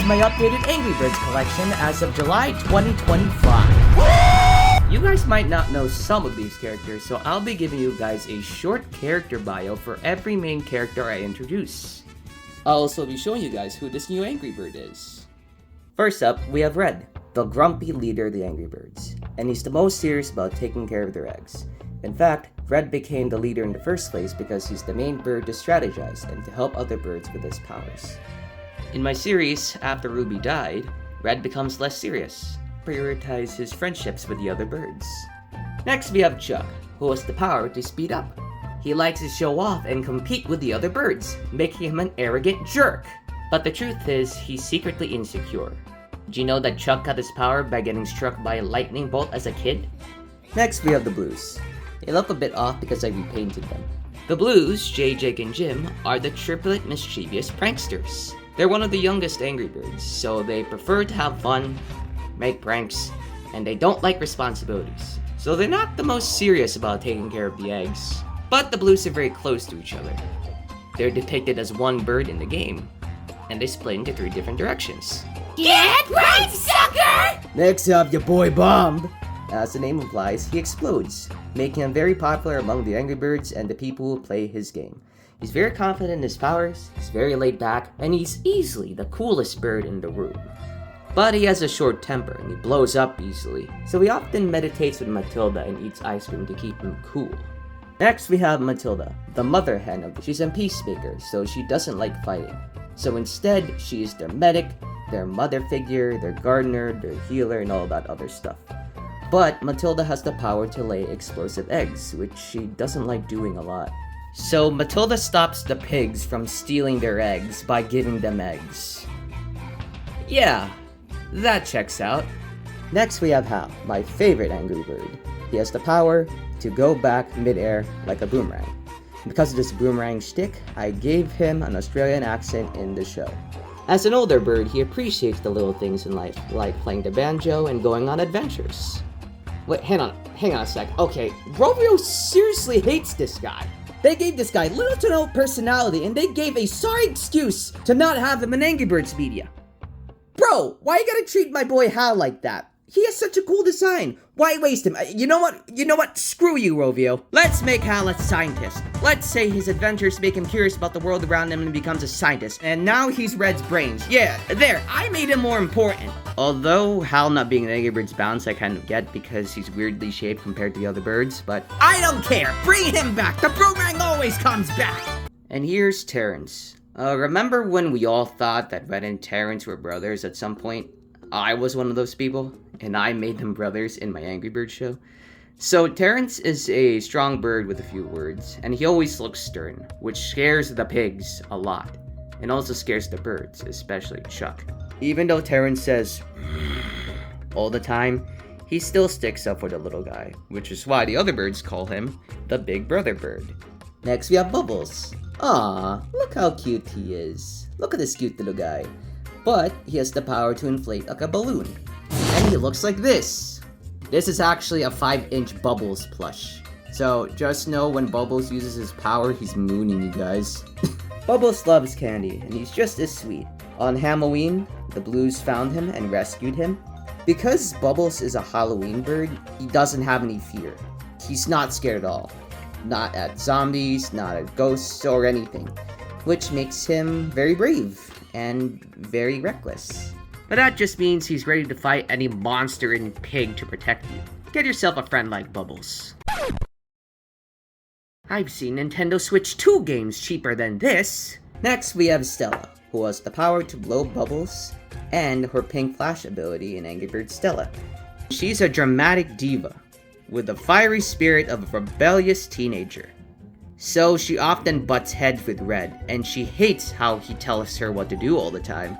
my updated Angry Birds collection as of July 2025. You guys might not know some of these characters, so I'll be giving you guys a short character bio for every main character I introduce. I'll also be showing you guys who this new Angry Bird is. First up, we have Red, the grumpy leader of the Angry Birds, and he's the most serious about taking care of their eggs. In fact, Red became the leader in the first place because he's the main bird to strategize and to help other birds with his powers. In my series, after Ruby died, Red becomes less serious, prioritize his friendships with the other birds. Next we have Chuck, who has the power to speed up. He likes to show off and compete with the other birds, making him an arrogant jerk. But the truth is, he's secretly insecure. Did you know that Chuck got his power by getting struck by a lightning bolt as a kid? Next we have the Blues. They look a bit off because I repainted them. The Blues, Jay, Jake, and Jim, are the triplet mischievous pranksters. They're one of the youngest Angry Birds, so they prefer to have fun, make pranks, and they don't like responsibilities. So they're not the most serious about taking care of the eggs. But the Blues are very close to each other. They're depicted as one bird in the game, and they split into 3 different directions. Get right, sucker! Next up, your boy Bomb. As the name implies, he explodes, making him very popular among the Angry Birds and the people who play his game. He's very confident in his powers, he's very laid back, and he's easily the coolest bird in the room. But he has a short temper and he blows up easily, so he often meditates with Matilda and eats ice cream to keep him cool. Next we have Matilda, the mother hen of she's a peacemaker, so she doesn't like fighting. So instead, she is their medic, their mother figure, their gardener, their healer, and all that other stuff. But Matilda has the power to lay explosive eggs, which she doesn't like doing a lot. So Matilda stops the pigs from stealing their eggs by giving them eggs. Yeah, that checks out. Next we have Hal, my favorite Angry Bird. He has the power to go back mid-air like a boomerang. Because of this boomerang shtick, I gave him an Australian accent in the show. As an older bird, he appreciates the little things in life, like playing the banjo and going on adventures. Wait, hang on a sec. Okay, Rovio seriously hates this guy. They gave this guy little to no personality, and they gave a sorry excuse to not have him in Angry Birds media. Bro, why you gotta treat my boy Hal like that? He has such a cool design. Why waste him? You know what? Screw you, Rovio. Let's make Hal a scientist. Let's say his adventures make him curious about the world around him and becomes a scientist. And now he's Red's brains. Yeah, there, I made him more important. Although Hal not being an Angry Birds bounce I kind of get because he's weirdly shaped compared to the other birds, but I don't care. Bring him back. The boomerang always comes back. And here's Terrence. Remember when we all thought that Red and Terrence were brothers at some point? I was one of those people, and I made them brothers in my Angry Birds show. So Terrence is a strong bird with a few words, and he always looks stern, which scares the pigs a lot, and also scares the birds, especially Chuck. Even though Terrence says all the time, he still sticks up for the little guy, which is why the other birds call him the Big Brother Bird. Next we have Bubbles. Aw, look how cute he is. Look at this cute little guy. But he has the power to inflate like a balloon. And he looks like this. This is actually a 5-inch Bubbles plush. So just know when Bubbles uses his power, he's mooning you guys. Bubbles loves candy, and he's just as sweet. On Halloween, the Blues found him and rescued him. Because Bubbles is a Halloween bird, he doesn't have any fear. He's not scared at all. Not at zombies, not at ghosts, or anything. Which makes him very brave and very reckless. But that just means he's ready to fight any monster and pig to protect you. Get yourself a friend like Bubbles. I've seen Nintendo Switch 2 games cheaper than this. Next we have Stella, who has the power to blow bubbles, and her pink flash ability in Angry Birds Stella. She's a dramatic diva, with the fiery spirit of a rebellious teenager. So she often butts heads with Red, and she hates how he tells her what to do all the time.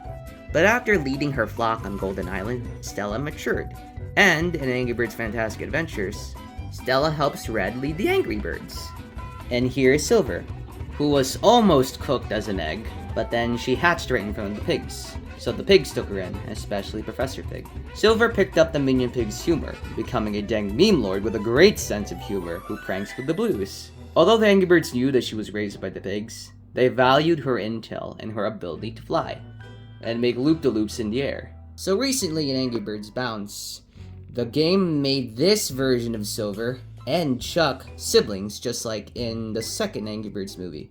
But after leading her flock on Golden Island, Stella matured. And in Angry Birds Fantastic Adventures, Stella helps Red lead the Angry Birds. And here is Silver, who was almost cooked as an egg, but then she hatched right in front of the pigs. So the pigs took her in, especially Professor Pig. Silver picked up the Minion Pig's humor, becoming a dang meme lord with a great sense of humor who pranks with the Blues. Although the Angry Birds knew that she was raised by the pigs, they valued her intel and her ability to fly. and make loop-de-loops in the air. So recently in Angry Birds Bounce, the game made this version of Silver and Chuck siblings, just like in the second Angry Birds movie.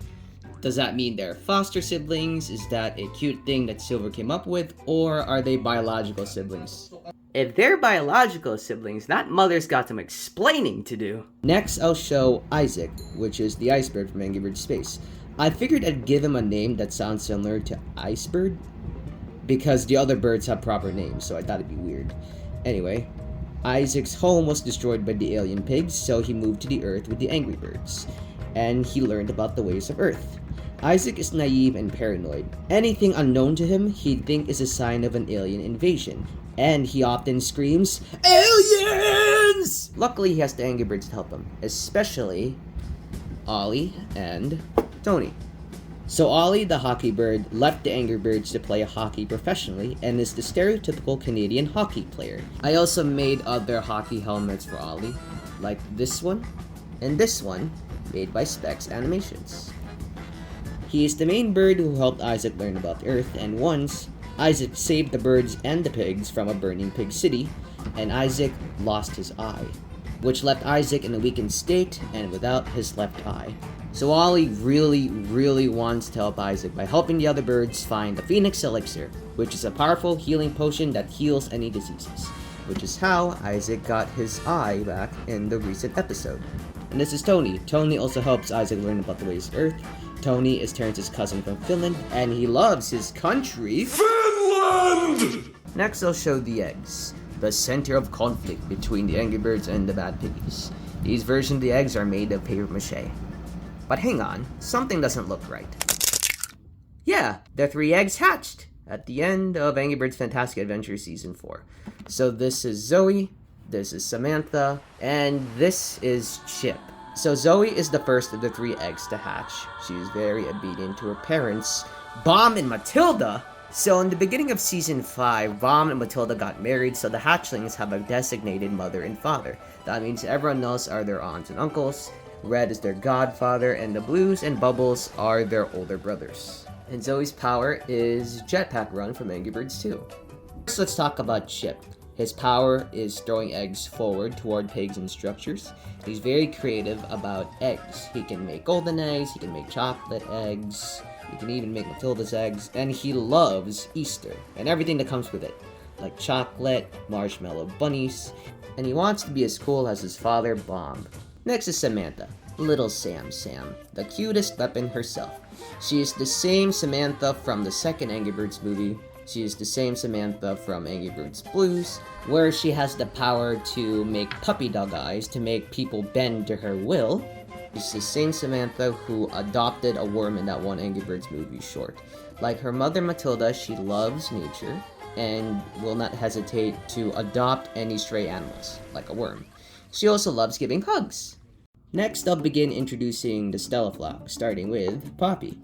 Does that mean they're foster siblings? Is that a cute thing that Silver came up with? Or are they biological siblings? If they're biological siblings, that mother's got some explaining to do. Next, I'll show Isaac, which is the iceberg from Angry Birds Space. I figured I'd give him a name that sounds similar to Icebird, because the other birds have proper names, so I thought it'd be weird. Anyway, Isaac's home was destroyed by the alien pigs, so he moved to the Earth with the Angry Birds, and he learned about the ways of Earth. Isaac is naive and paranoid. Anything unknown to him, he'd think is a sign of an alien invasion, and he often screams, "Aliens!" Luckily, he has the Angry Birds to help him, especially Ollie and Tony. So Ollie, the hockey bird, left the Angry Birds to play hockey professionally and is the stereotypical Canadian hockey player. I also made other hockey helmets for Ollie, like this one and this one, made by Specs Animations. He is the main bird who helped Isaac learn about the Earth, and once, Isaac saved the birds and the pigs from a burning pig city, and Isaac lost his eye, which left Isaac in a weakened state and without his left eye. So Ollie really wants to help Isaac by helping the other birds find the Phoenix Elixir, which is a powerful healing potion that heals any diseases, which is how Isaac got his eye back in the recent episode. And this is Tony. Tony also helps Isaac learn about the ways of Earth. Tony is Terrence's cousin from Finland, and he loves his country, Finland! Next, I'll show the eggs, the center of conflict between the Angry Birds and the bad piggies. These versions of the eggs are made of paper mache. But hang on, something doesn't look right. Yeah, the 3 eggs hatched at the end of Angry Birds Fantastic Adventure Season 4. So this is Zoe, this is Samantha, and this is Chip. So Zoe is the first of the 3 eggs to hatch. She is very obedient to her parents, Bomb and Matilda. So in the beginning of Season 5, Bomb and Matilda got married, so the hatchlings have a designated mother and father. That means everyone else are their aunts and uncles, Red is their godfather, and the Blues and Bubbles are their older brothers. And Zoe's power is Jetpack Run from Angry Birds 2. First, let's talk about Chip. His power is throwing eggs forward toward pigs and structures. He's very creative about eggs. He can make golden eggs, he can make chocolate eggs, he can even make Matilda's eggs, and he loves Easter and everything that comes with it, like chocolate, marshmallow bunnies, and he wants to be as cool as his father, Bomb. Next is Samantha, Little Sam, the cutest weapon herself. She is the same Samantha from the second Angry Birds movie. She is the same Samantha from Angry Birds Blues, where she has the power to make puppy dog eyes to make people bend to her will. She's the same Samantha who adopted a worm in that one Angry Birds movie short. Like her mother Matilda, she loves nature and will not hesitate to adopt any stray animals, like a worm. She also loves giving hugs. Next, I'll begin introducing the Stella flock, starting with Poppy.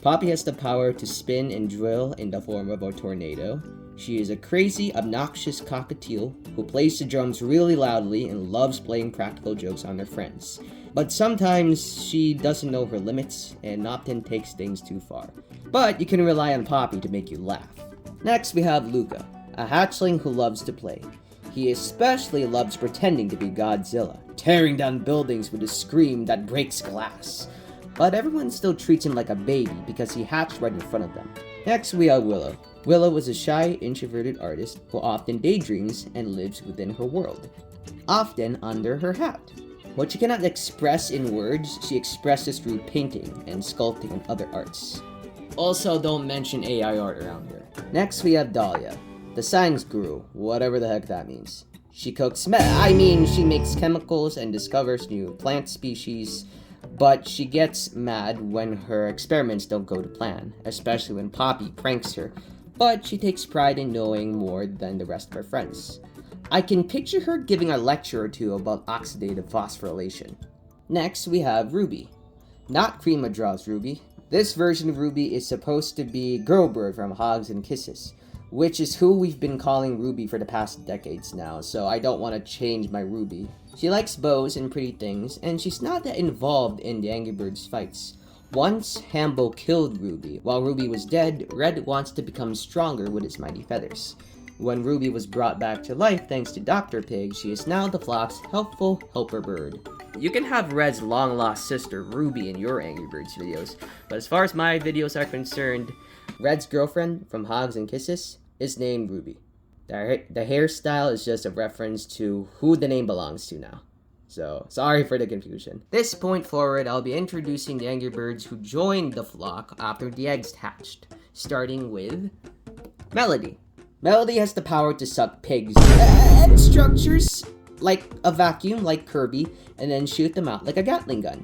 Poppy has the power to spin and drill in the form of a tornado. She is a crazy, obnoxious cockatiel who plays the drums really loudly and loves playing practical jokes on her friends. But sometimes she doesn't know her limits and often takes things too far. But you can rely on Poppy to make you laugh. Next, we have Luca, a hatchling who loves to play. He especially loves pretending to be Godzilla, tearing down buildings with a scream that breaks glass. But everyone still treats him like a baby because he hatched right in front of them. Next, we have Willow. Willow is a shy, introverted artist who often daydreams and lives within her world, often under her hat. What she cannot express in words, she expresses through painting and sculpting and other arts. Also, don't mention AI art around her. Next, we have Dahlia, the science guru, whatever the heck that means. She she makes chemicals and discovers new plant species, but she gets mad when her experiments don't go to plan, especially when Poppy pranks her, but she takes pride in knowing more than the rest of her friends. I can picture her giving a lecture or two about oxidative phosphorylation. Next, we have Ruby. Not Cream of Draw's Ruby. This version of Ruby is supposed to be Girlbird from Hugs and Kisses, which is who we've been calling Ruby for the past decades now, so I don't want to change my Ruby. She likes bows and pretty things, and she's not that involved in the Angry Birds fights. Once, Hambo killed Ruby. While Ruby was dead, Red wants to become stronger with his mighty feathers. When Ruby was brought back to life thanks to Dr. Pig, she is now the flock's helpful helper bird. You can have Red's long-lost sister, Ruby, in your Angry Birds videos, but as far as my videos are concerned, Red's girlfriend from Hugs and Kisses is named Ruby. The hairstyle is just a reference to who the name belongs to now. So, sorry for the confusion. This point forward, I'll be introducing the Angry Birds who joined the flock after the eggs hatched, starting with Melody. Melody has the power to suck pigs and structures like a vacuum, like Kirby, and then shoot them out like a Gatling gun.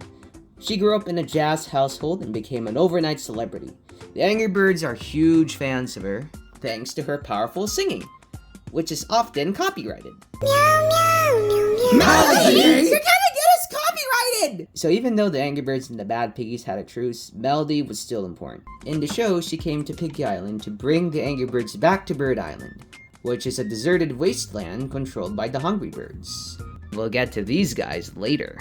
She grew up in a jazz household and became an overnight celebrity. The Angry Birds are huge fans of her, thanks to her powerful singing, which is often copyrighted. Meow, meow, meow, meow. Melody! You're gonna get us copyrighted! So even though the Angry Birds and the Bad Piggies had a truce, Melody was still important. In the show, she came to Piggy Island to bring the Angry Birds back to Bird Island, which is a deserted wasteland controlled by the Hungry Birds. We'll get to these guys later.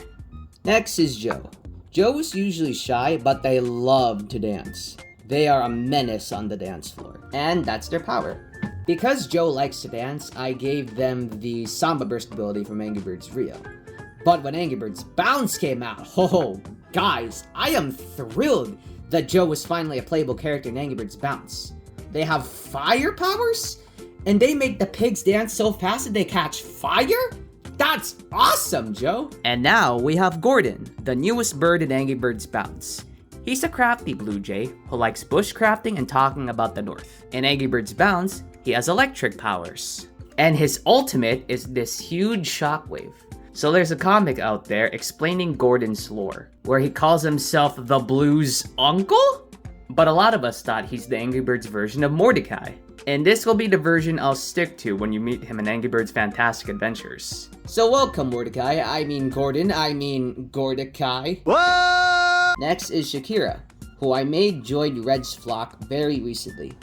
Next is Joe. Joe is usually shy, but they love to dance. They are a menace on the dance floor, and that's their power. Because Joe likes to dance, I gave them the Samba Burst ability from Angry Birds Rio. But when Angry Birds Bounce came out, oh, guys, I am thrilled that Joe was finally a playable character in Angry Birds Bounce. They have fire powers? And they make the pigs dance so fast that they catch fire? That's awesome, Joe! And now we have Gordon, the newest bird in Angry Birds Bounce. He's a crafty blue jay who likes bushcrafting and talking about the north. In Angry Birds Bounce, he has electric powers. And his ultimate is this huge shockwave. So there's a comic out there explaining Gordon's lore, where he calls himself the Blues Uncle? But a lot of us thought he's the Angry Birds version of Mordecai. And this will be the version I'll stick to when you meet him in Angry Birds Fantastic Adventures. So welcome Mordecai, Gordon, Gordekai. What? Next is Shakira, who I made join Red's flock very recently.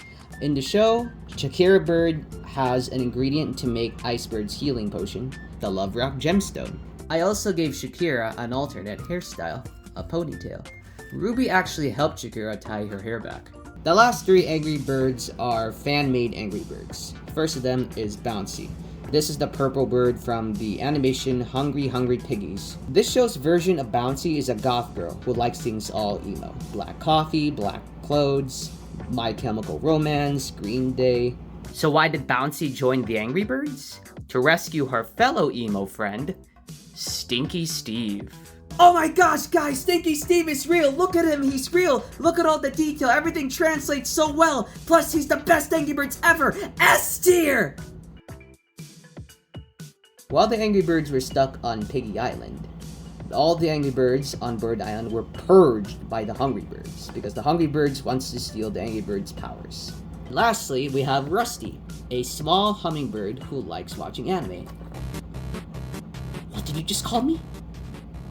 In the show, Shakira Bird has an ingredient to make Ice Bird's healing potion, the Love Rock Gemstone. I also gave Shakira an alternate hairstyle, a ponytail. Ruby actually helped Shakira tie her hair back. The last three Angry Birds are fan-made Angry Birds. First of them is Bouncy. This is the purple bird from the animation Hungry Hungry Piggies. This show's version of Bouncy is a goth girl who likes things all emo. Black coffee, black clothes, My Chemical Romance, Green Day. So why did Bouncy join the Angry Birds? To rescue her fellow emo friend, Stinky Steve. Oh my gosh, guys, Stinky Steve is real. Look at him, he's real. Look at all the detail, everything translates so well. Plus, he's the best Angry Birds ever. S tier! While the Angry Birds were stuck on Piggy Island, all the Angry Birds on Bird Island were purged by the Hungry Birds, because the Hungry Birds wants to steal the Angry Birds' powers. Lastly, we have Rusty, a small hummingbird who likes watching anime. What did you just call me?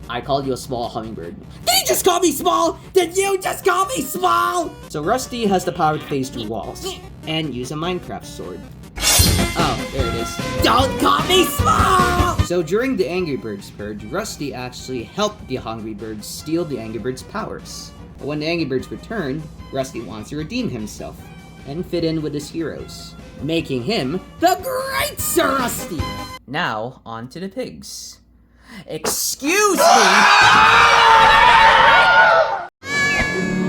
I called you a small hummingbird. Did you just call me small? Did you just call me small? So Rusty has the power to phase through walls and use a Minecraft sword. Oh, there it is. Don't call me small! So during the Angry Birds purge, Rusty actually helped the Hungry Birds steal the Angry Birds' powers. But when the Angry Birds returned, Rusty wants to redeem himself and fit in with his heroes, making him the Great Sir Rusty! Now, on to the pigs. Excuse me!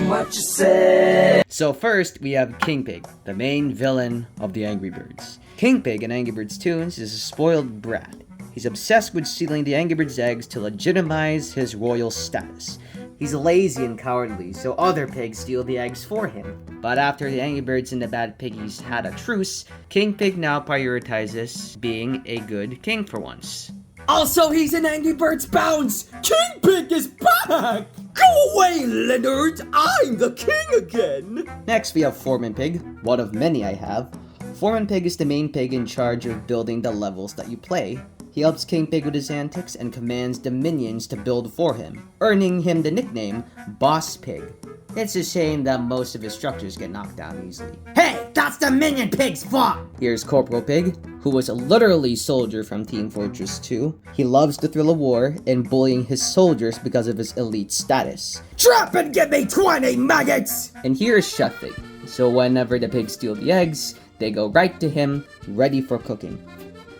What you say? So first, we have King Pig, the main villain of the Angry Birds. King Pig in Angry Birds Toons is a spoiled brat. He's obsessed with stealing the Angry Birds' eggs to legitimize his royal status. He's lazy and cowardly, so other pigs steal the eggs for him. But after the Angry Birds and the Bad Piggies had a truce, King Pig now prioritizes being a good king for once. Also, he's in Angry Birds Bounce! King Pig is back! Go away, Leonard! I'm the king again! Next, we have Foreman Pig, one of many I have. Foreman Pig is the main pig in charge of building the levels that you play. He helps King Pig with his antics and commands the minions to build for him, earning him the nickname Boss Pig. It's a shame that most of his structures get knocked down easily. Hey! That's the minion pig's fault! Here's Corporal Pig, who was a literally soldier from Team Fortress 2. He loves the thrill of war and bullying his soldiers because of his elite status. Drop and give me 20 maggots! And here's Chef Pig. So whenever the pigs steal the eggs, they go right to him, ready for cooking.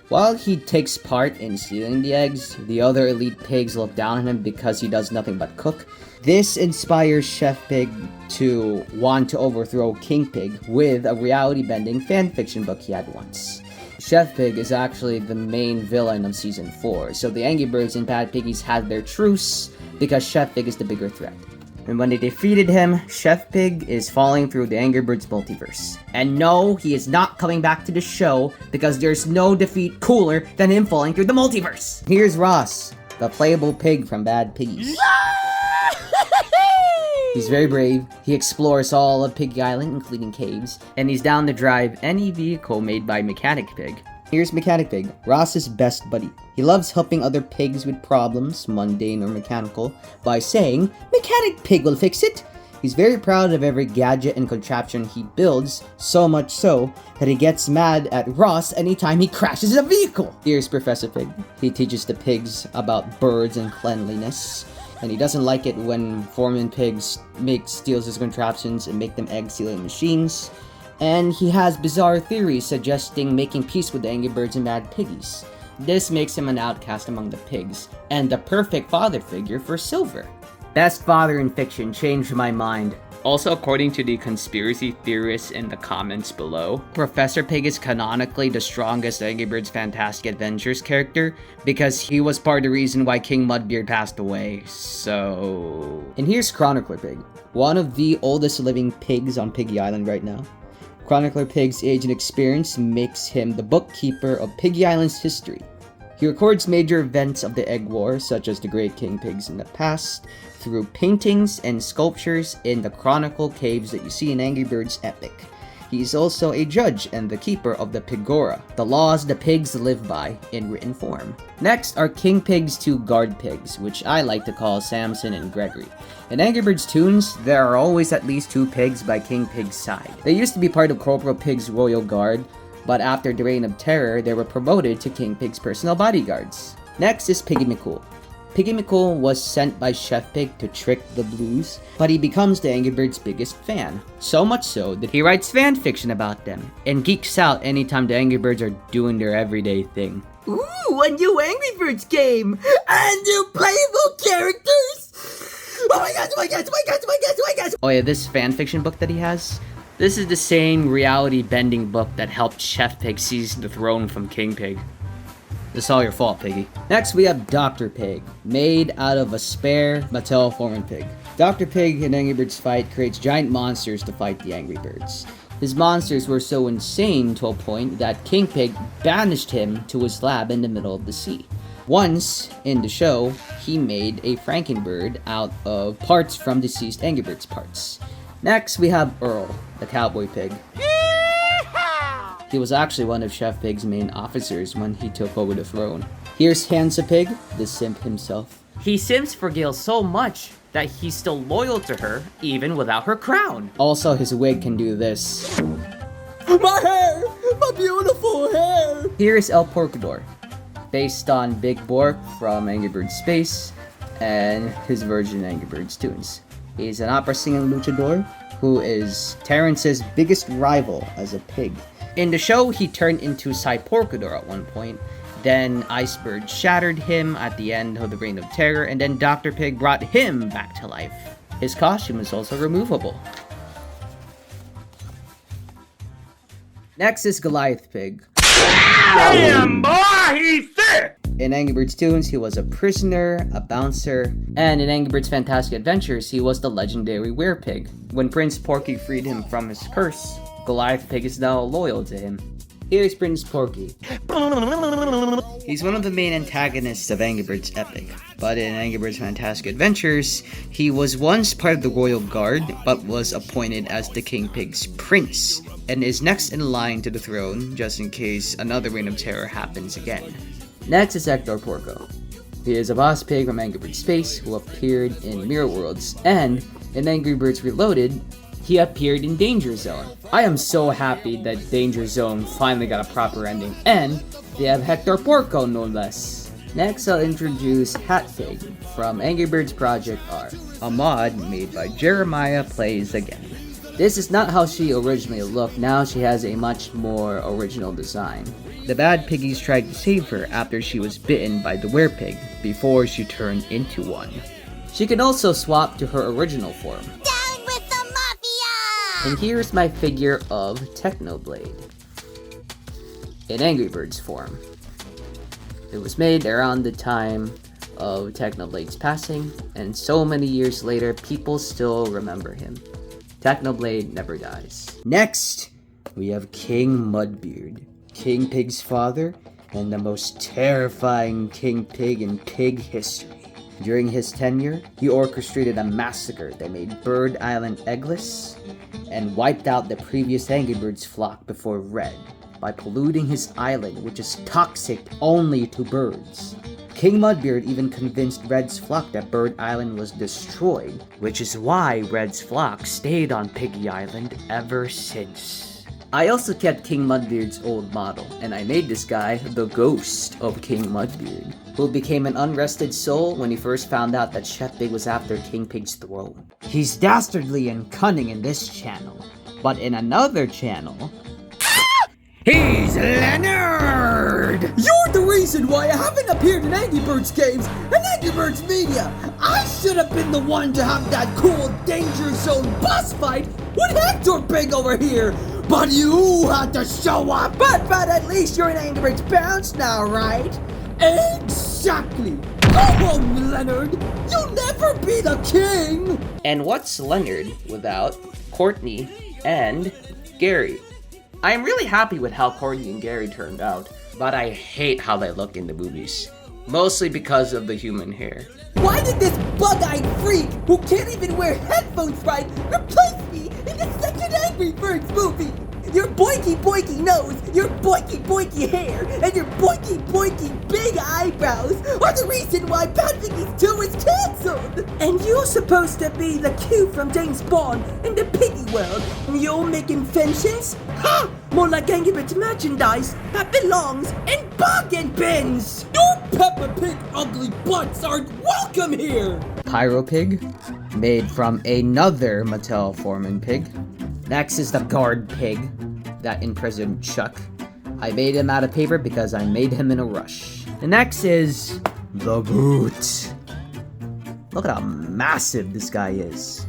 While he takes part in stealing the eggs, the other elite pigs look down on him because he does nothing but cook. This inspires Chef Pig to want to overthrow King Pig with a reality-bending fanfiction book he had once. Chef Pig is actually the main villain of Season 4, so the Angry Birds and Bad Piggies had their truce because Chef Pig is the bigger threat. And when they defeated him, Chef Pig is falling through the Angry Birds multiverse. And no, he is not coming back to the show because there's no defeat cooler than him falling through the multiverse. Here's Ross, the playable pig from Bad Piggies. He's very brave, he explores all of Piggy Island, including caves, and he's down to drive any vehicle made by Mechanic Pig. Here's Mechanic Pig, Ross's best buddy. He loves helping other pigs with problems, mundane or mechanical, by saying, "Mechanic Pig will fix it." He's very proud of every gadget and contraption he builds, so much so that he gets mad at Ross anytime he crashes a vehicle. Here's Professor Pig. He teaches the pigs about birds and cleanliness, and he doesn't like it when Foreman Pigs steals his contraptions and make them egg-stealing machines. And he has bizarre theories suggesting making peace with the Angry Birds and Mad Piggies. This makes him an outcast among the pigs, and the perfect father figure for Silver. Best father in fiction changed my mind. Also, according to the conspiracy theorists in the comments below, Professor Pig is canonically the strongest Angry Birds Fantastic Adventures character because he was part of the reason why King Mudbeard passed away, so... And here's Chronicler Pig, one of the oldest living pigs on Piggy Island right now. Chronicler Pig's age and experience makes him the bookkeeper of Piggy Island's history. He records major events of the Egg War, such as the Great King Pigs in the past, through paintings and sculptures in the Chronicle caves that you see in Angry Birds Epic. He is also a judge and the keeper of the Pigora, the laws the pigs live by in written form. Next are King Pig's two guard pigs, which I like to call Samson and Gregory. In Angry Birds toons, there are always at least two pigs by King Pig's side. They used to be part of Corporal Pig's royal guard, but after the Reign of Terror, they were promoted to King Pig's personal bodyguards. Next is Piggy McCool. Piggy McCool was sent by Chef Pig to trick the Blues, but he becomes the Angry Birds' biggest fan. So much so that he writes fan fiction about them, and geeks out anytime the Angry Birds are doing their everyday thing. Ooh, a new Angry Birds game! And new playable characters! Oh my god, oh my god, oh my god, oh my god, oh my god! Oh yeah, this fan fiction book that he has? This is the same reality-bending book that helped Chef Pig seize the throne from King Pig. It's all your fault, Piggy. Next, we have Dr. Pig, made out of a spare Mattel Foreman Pig. Dr. Pig in Angry Birds Fight creates giant monsters to fight the Angry Birds. His monsters were so insane to a point that King Pig banished him to his lab in the middle of the sea. Once, in the show, he made a Frankenbird out of parts from deceased Angry Birds parts. Next, we have Earl, the cowboy pig. He was actually one of Chef Pig's main officers when he took over the throne. Here's Hansa Pig, the simp himself. He simps for Gail so much that he's still loyal to her even without her crown. Also, his wig can do this. My hair! My beautiful hair! Here's El Porcador, based on Big Bork from Angry Birds Space and his version in Angry Birds toons. He's an opera singing luchador who is Terrence's biggest rival as a pig. In the show, he turned into Cyporcador at one point, then Icebird shattered him at the end of the Reign of Terror, and then Dr. Pig brought him back to life. His costume is also removable. Next is Goliath Pig. Damn, boy, he's sick! In Angry Birds toons, he was a prisoner, a bouncer, and in Angry Birds Fantastic Adventures, he was the legendary werepig. When Prince Porky freed him from his curse, Goliath Pig is now loyal to him. Here's Prince Porky. He's one of the main antagonists of Angry Birds Epic, but in Angry Birds Fantastic Adventures, he was once part of the Royal Guard, but was appointed as the King Pig's prince, and is next in line to the throne, just in case another Reign of Terror happens again. Next is Hector Porco. He is a boss pig from Angry Birds Space who appeared in Mirror Worlds, and in Angry Birds Reloaded, he appeared in Danger Zone. I am so happy that Danger Zone finally got a proper ending, and they have Hector Porco no less. Next, I'll introduce Hatfig from Angry Birds Project R, a mod made by Jeremiah Plays Again. This is not how she originally looked. Now she has a much more original design. The bad piggies tried to save her after she was bitten by the werepig before she turned into one. She can also swap to her original form. Down with the mafia! And here's my figure of Technoblade in Angry Birds form. It was made around the time of Technoblade's passing, and so many years later, people still remember him. Technoblade never dies. Next, we have King Mudbeard, King Pig's father, and the most terrifying King Pig in pig history. During his tenure, he orchestrated a massacre that made Bird Island eggless and wiped out the previous Angry Birds flock before Red by polluting his island, which is toxic only to birds. King Mudbeard even convinced Red's flock that Bird Island was destroyed, which is why Red's flock stayed on Piggy Island ever since. I also kept King Mudbeard's old model, and I made this guy the ghost of King Mudbeard, who became an unrested soul when he first found out that Chef Pig was after King Pig's throne. He's dastardly and cunning in this channel, but in another channel, he's Leonard! You're the reason why I haven't appeared in Angry Birds games and Angry Birds media! I should have been the one to have that cool Danger Zone boss fight with Hector Pig over here! But you had to show up! But at least you're in Angry Birds Bounce now, right? Exactly! Go home, Leonard! You'll never be the king! And what's Leonard without Courtney and Gary? I am really happy with how Courtney and Gary turned out, but I hate how they look in the movies. Mostly because of the human hair. Why did this bug-eyed freak who can't even wear headphones right replace me in the second Angry Birds movie? Your boinky nose, your boinky hair, and your boinky big eyebrows are the reason why Bad Piggies 2 is cancelled! And you're supposed to be the Q from James Bond in the piggy world, and you're making inventions? Ha! More like Angry Birds merchandise that belongs in bargain bins! Your Peppa Pig ugly butts aren't welcome here! Pyro Pig, made from another Mattel Foreman pig. Next is the Guard Pig that imprisoned Chuck. I made him out of paper because I made him in a rush. The next is the Boot. Look at how massive this guy is.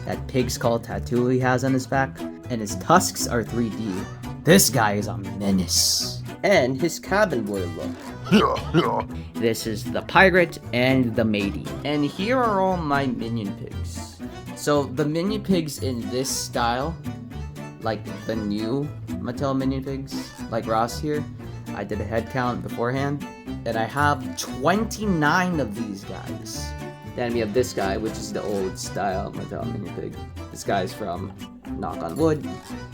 That pig skull tattoo he has on his back, and his tusks are 3D. This guy is a menace. And his cabin boy look. This is the Pirate and the Matey. And here are all my minion pigs. So the minion pigs in this style, like the new Mattel minion pigs, like Ross here, I did a head count beforehand, and I have 29 of these guys. Then we have this guy, which is the old style Mattel minion pig. This guy's from Knock on Wood.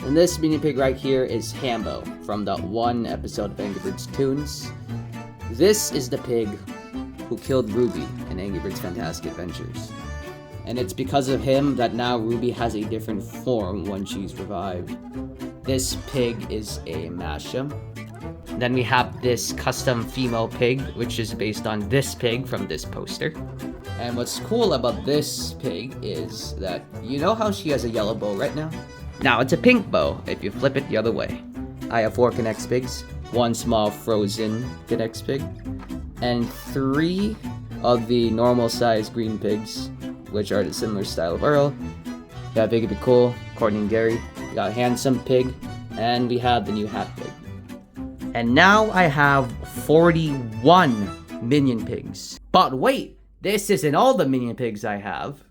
And this minion pig right here is Hambo from the one episode of Angry Birds Toons. This is the pig who killed Ruby in Angry Birds Fantastic Adventures. And it's because of him that now Ruby has a different form when she's revived. This pig is a Mashem. Then we have this custom female pig, which is based on this pig from this poster. And what's cool about this pig is that, you know how she has a yellow bow right now? Now it's a pink bow if you flip it the other way. I have 4 K'Nex pigs, 1 small frozen K'Nex pig, and 3 of the normal size green pigs, which are the similar style of Earl. We got Big Be Cool, Courtney and Gary. We got Handsome Pig, and we have the new Hat Pig. And now I have 41 minion pigs. But wait, this isn't all the minion pigs I have.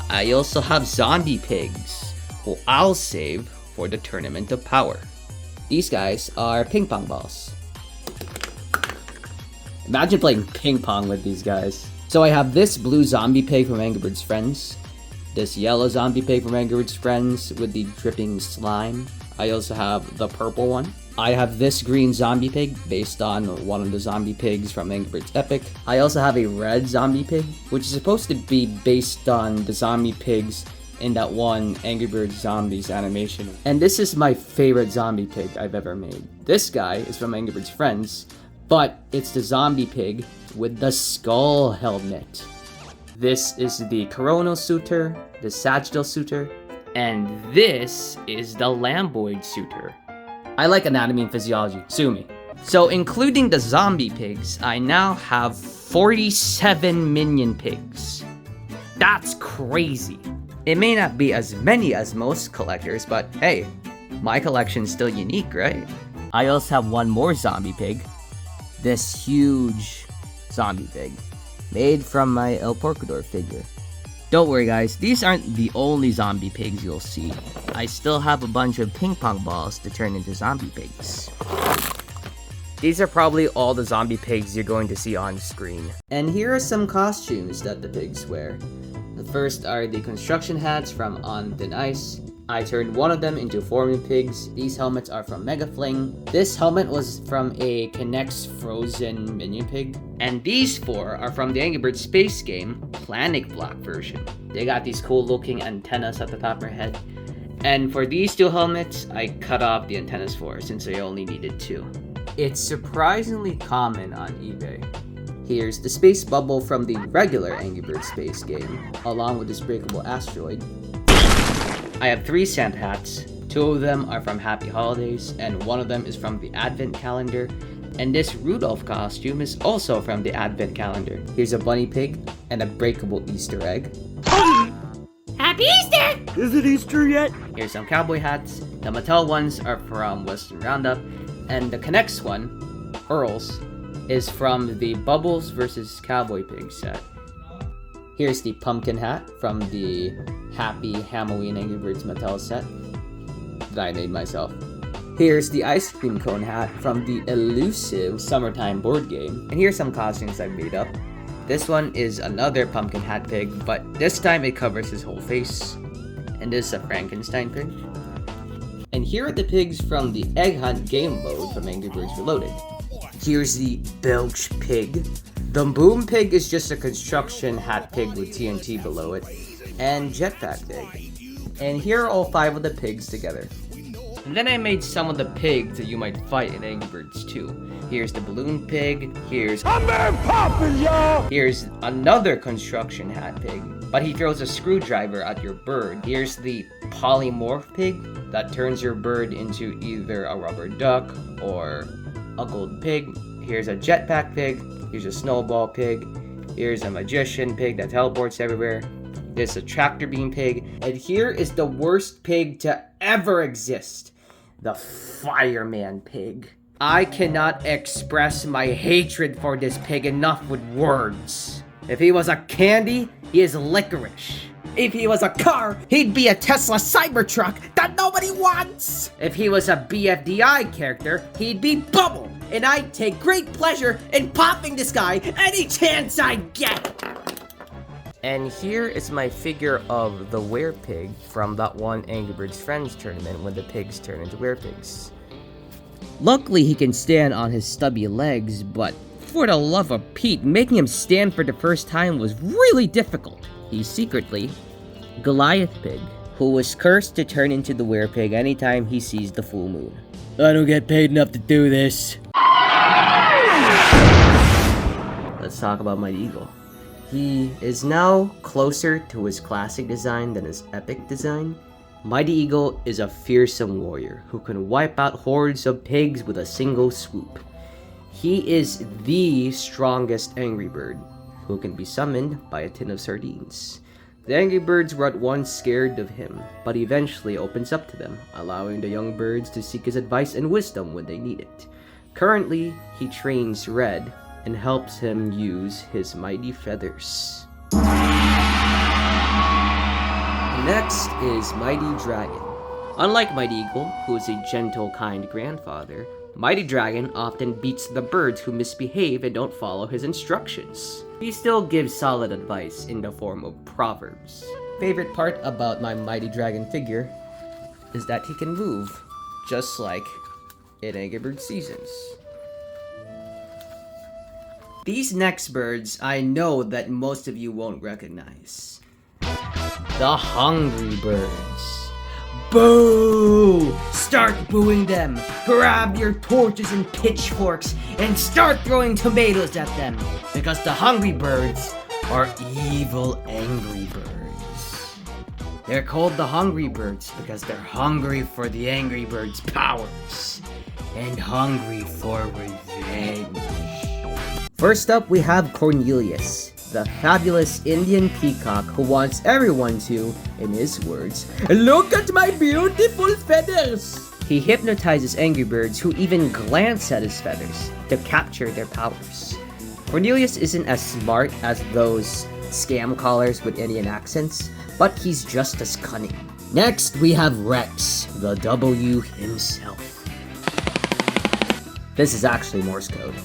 I also have zombie pigs, who I'll save for the Tournament of Power. These guys are ping pong balls. Imagine playing ping pong with these guys. So I have this blue zombie pig from Angry Birds Friends, this yellow zombie pig from Angry Birds Friends with the dripping slime. I also have the purple one. I have this green zombie pig based on one of the zombie pigs from Angry Birds Epic. I also have a red zombie pig, which is supposed to be based on the zombie pigs in that one Angry Birds Zombies animation. And this is my favorite zombie pig I've ever made. This guy is from Angry Birds Friends, but it's the zombie pig with the skull helmet. This is the coronal suitor, the sagittal suitor, and this is the lamboid suitor. I like anatomy and physiology, sue me. So including the zombie pigs, I now have 47 minion pigs. That's crazy. It may not be as many as most collectors, but hey, my collection's still unique, right? I also have one more zombie pig. This huge zombie pig, made from my El Porcador figure. Don't worry guys, these aren't the only zombie pigs you'll see. I still have a bunch of ping pong balls to turn into zombie pigs. These are probably all the zombie pigs you're going to see on screen. And here are some costumes that the pigs wear. The first are the construction hats from On Thin Ice. I turned one of them into Foreman pigs. These helmets are from Mega Fling. This helmet was from a Kinect's Frozen Minion pig. And these four are from the Angry Birds space game, Planet Block version. They got these cool looking antennas at the top of their head. And for these two helmets, I cut off the antennas for since I only needed two. It's surprisingly common on eBay. Here's the space bubble from the regular Angry Birds space game, along with this breakable asteroid. I have 3 Santa hats. 2 of them are from Happy Holidays, and 1 of them is from the Advent calendar. And this Rudolph costume is also from the Advent calendar. Here's a bunny pig and a breakable Easter egg. Happy Easter! Is it Easter yet? Here's some cowboy hats. The Mattel ones are from Western Roundup, and the Kinect's one, Earl's, is from the Bubbles vs. Cowboy Pig set. Here's the pumpkin hat from the Happy Halloween Angry Birds Mattel set that I made myself. Here's the ice cream cone hat from the elusive Summertime board game. And here's some costumes I made up. This one is another pumpkin hat pig, but this time it covers his whole face. And this is a Frankenstein pig. And here are the pigs from the Egg Hunt game mode from Angry Birds Reloaded. Here's the Belch pig. The Boom pig is just a construction hat pig with TNT below it. And Jetpack pig. And here are all 5 of the pigs together. And then I made some of the pigs that you might fight in Angry Birds 2. Here's the balloon pig. Here's another construction hat pig, but he throws a screwdriver at your bird. Here's the polymorph pig that turns your bird into either a rubber duck or a gold pig. Here's a jetpack pig. Here's a snowball pig. Here's a magician pig that teleports everywhere. There's a tractor beam pig. And here is the worst pig to ever exist. The fireman pig. I cannot express my hatred for this pig enough with words. If he was a candy, he is licorice. If he was a car, he'd be a Tesla Cybertruck that nobody wants. If he was a BFDI character, he'd be Bubble. And I'd take great pleasure in popping this guy any chance I get. And here is my figure of the werepig from that one Angry Birds Friends tournament when the pigs turn into werepigs. Luckily he can stand on his stubby legs, but for the love of Pete, making him stand for the first time was really difficult. He's secretly Goliath Pig, who was cursed to turn into the werepig anytime he sees the full moon. I don't get paid enough to do this. Let's talk about Mighty Eagle. He is now closer to his classic design than his epic design. Mighty Eagle is a fearsome warrior who can wipe out hordes of pigs with a single swoop. He is the strongest Angry Bird, who can be summoned by a tin of sardines. The Angry Birds were at once scared of him, but eventually opens up to them, allowing the young birds to seek his advice and wisdom when they need it. Currently, he trains Red and helps him use his mighty feathers. Next is Mighty Dragon. Unlike Mighty Eagle, who is a gentle, kind grandfather, Mighty Dragon often beats the birds who misbehave and don't follow his instructions. He still gives solid advice in the form of proverbs. Favorite part about my Mighty Dragon figure is that he can move, just like in Angry Birds Seasons. These next birds I know that most of you won't recognize. the Hungry Birds. Boo! Start booing them! Grab your torches and pitchforks and start throwing tomatoes at them! Because the Hungry Birds are evil Angry Birds. They're called the Hungry Birds because they're hungry for the Angry Birds' powers. And hungry for revenge. First up, we have Cornelius, the fabulous Indian peacock who wants everyone to, in his words, look at my beautiful feathers! He hypnotizes Angry Birds who even glance at his feathers to capture their powers. Cornelius isn't as smart as those scam callers with Indian accents, but he's just as cunning. Next, we have Rex, the W himself. This is actually Morse code.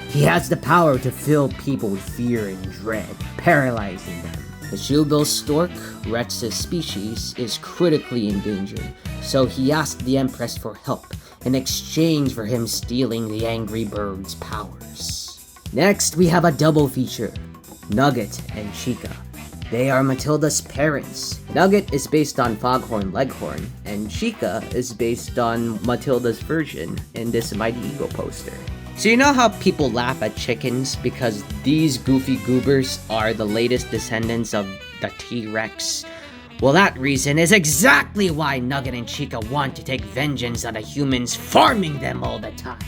He has the power to fill people with fear and dread, paralyzing them. The shoebill stork, Rex's species, is critically endangered, so he asked the Empress for help in exchange for him stealing the Angry Bird's powers. Next, we have a double feature, Nugget and Chica. They are Matilda's parents. Nugget is based on Foghorn Leghorn, and Chica is based on Matilda's version in this Mighty Eagle poster. So you know how people laugh at chickens because these goofy goobers are the latest descendants of the T-Rex? Well, that reason is exactly why Nugget and Chica want to take vengeance on the humans farming them all the time.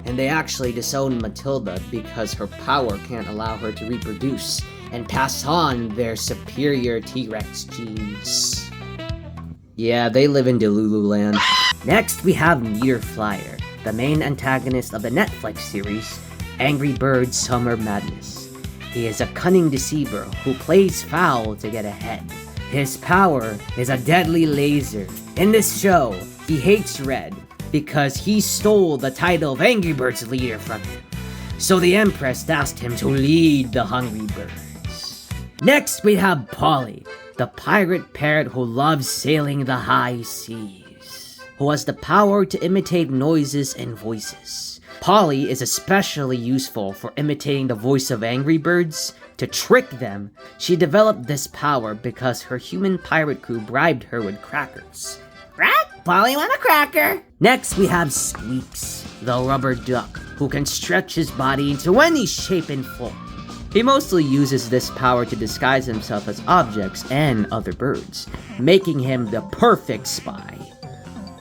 And they actually disown Matilda because her power can't allow her to reproduce and pass on their superior T-Rex genes. Yeah, they live in Delulu land. Next, we have Meteor Flyer, the main antagonist of the Netflix series, Angry Birds Summer Madness. He is a cunning deceiver who plays foul to get ahead. His power is a deadly laser. In this show, he hates Red because he stole the title of Angry Birds leader from him. So the Empress asked him to lead the Hungry Birds. Next, we have Polly, the pirate parrot who loves sailing the high seas, who has the power to imitate noises and voices. Polly is especially useful for imitating the voice of Angry Birds. To trick them, she developed this power because her human pirate crew bribed her with crackers. Right? Polly want a cracker. Next, we have Squeaks, the rubber duck, who can stretch his body into any shape and form. He mostly uses this power to disguise himself as objects and other birds, making him the perfect spy.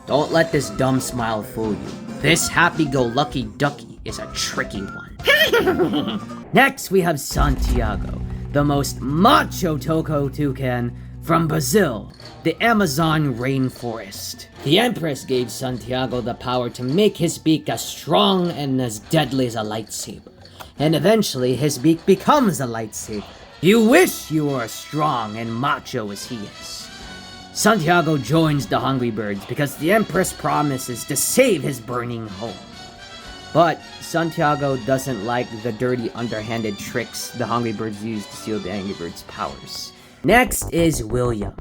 Don't let this dumb smile fool you. This happy-go-lucky ducky is a tricky one. Next, we have Santiago, the most macho Toko toucan from Brazil, the Amazon rainforest. The Empress gave Santiago the power to make his beak as strong and as deadly as a lightsaber. And eventually, his beak becomes a lightsaber. You wish you were as strong and macho as he is. Santiago joins the Hungry Birds because the Empress promises to save his burning home. But Santiago doesn't like the dirty, underhanded tricks the Hungry Birds use to steal the Angry Birds' powers. Next is William.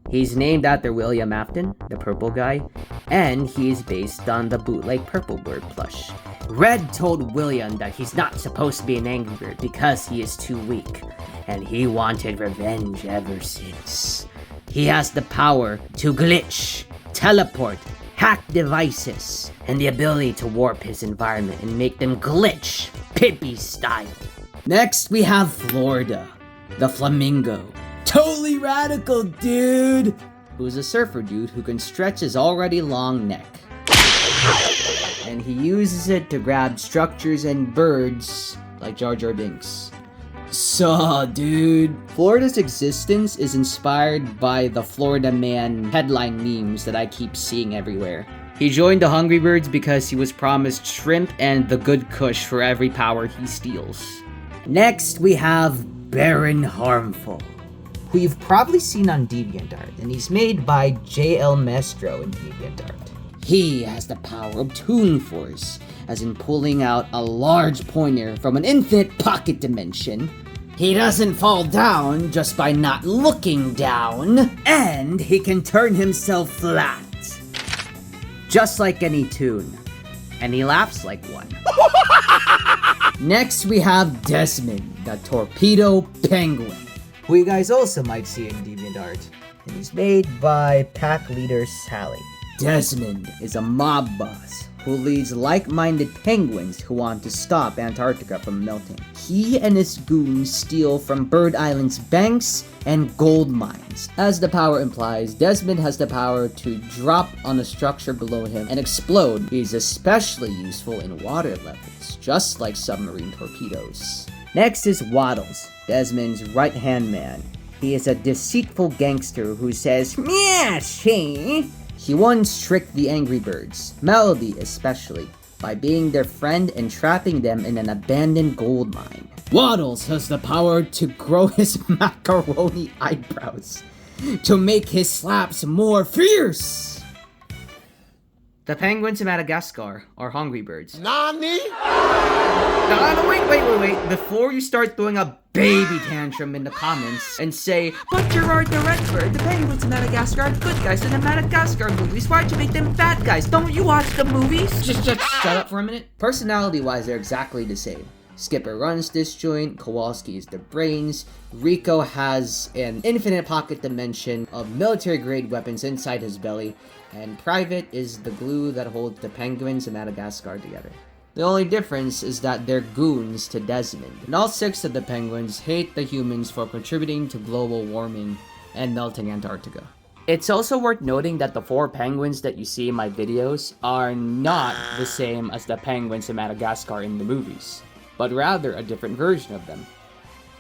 He's named after William Afton, the purple guy, and he's based on the bootleg Purple Bird plush. Red told William that he's not supposed to be an Angry Bird because he is too weak, and he wanted revenge ever since. He has the power to glitch, teleport, hack devices, and the ability to warp his environment and make them glitch, Pippi style. Next, we have Florida, the flamingo. Totally radical, dude! Who's a surfer dude who can stretch his already long neck. And he uses it to grab structures and birds like Jar Jar Binks. So, dude. Florida's existence is inspired by the Florida Man headline memes that I keep seeing everywhere. He joined the Hungry Birds because he was promised shrimp and the good kush for every power he steals. Next, we have Baron Harmful, who you've probably seen on DeviantArt, and he's made by JL Mestro in DeviantArt. He has the power of Toon Force, as in pulling out a large pointer from an infinite pocket dimension. He doesn't fall down just by not looking down, and he can turn himself flat. Just like any toon. And he laughs like one. Next, we have Desmond, the torpedo penguin. who you guys also might see in DeviantArt. And he's made by pack leader Sally. Desmond is a mob boss who leads like-minded penguins who want to stop Antarctica from melting. He and his goons steal from Bird Island's banks and gold mines. As the power implies, Desmond has the power to drop on a structure below him and explode. He's especially useful in water levels, just like submarine torpedoes. Next is Waddles, Desmond's right-hand man. He is a deceitful gangster who says, "Yeah, she." He once tricked the Angry Birds, Melody especially, by being their friend and trapping them in an abandoned gold mine. Waddles has the power to grow his macaroni eyebrows to make his slaps more fierce. The penguins of Madagascar are hungry birds. Nani? No, wait. Before you start throwing a baby tantrum in the comments and say, "But GerardtheRedBird, the penguins of Madagascar are good guys in the Madagascar movies. Why'd you make them bad guys? Don't you watch the movies?" Just shut up for a minute. Personality-wise, they're exactly the same. Skipper runs this joint, Kowalski is the brains, Rico has an infinite pocket dimension of military-grade weapons inside his belly, and Private is the glue that holds the penguins of Madagascar together. The only difference is that they're goons to Desmond, and all 6 of the penguins hate the humans for contributing to global warming and melting Antarctica. It's also worth noting that the 4 penguins that you see in my videos are not the same as the penguins of Madagascar in the movies, but rather a different version of them.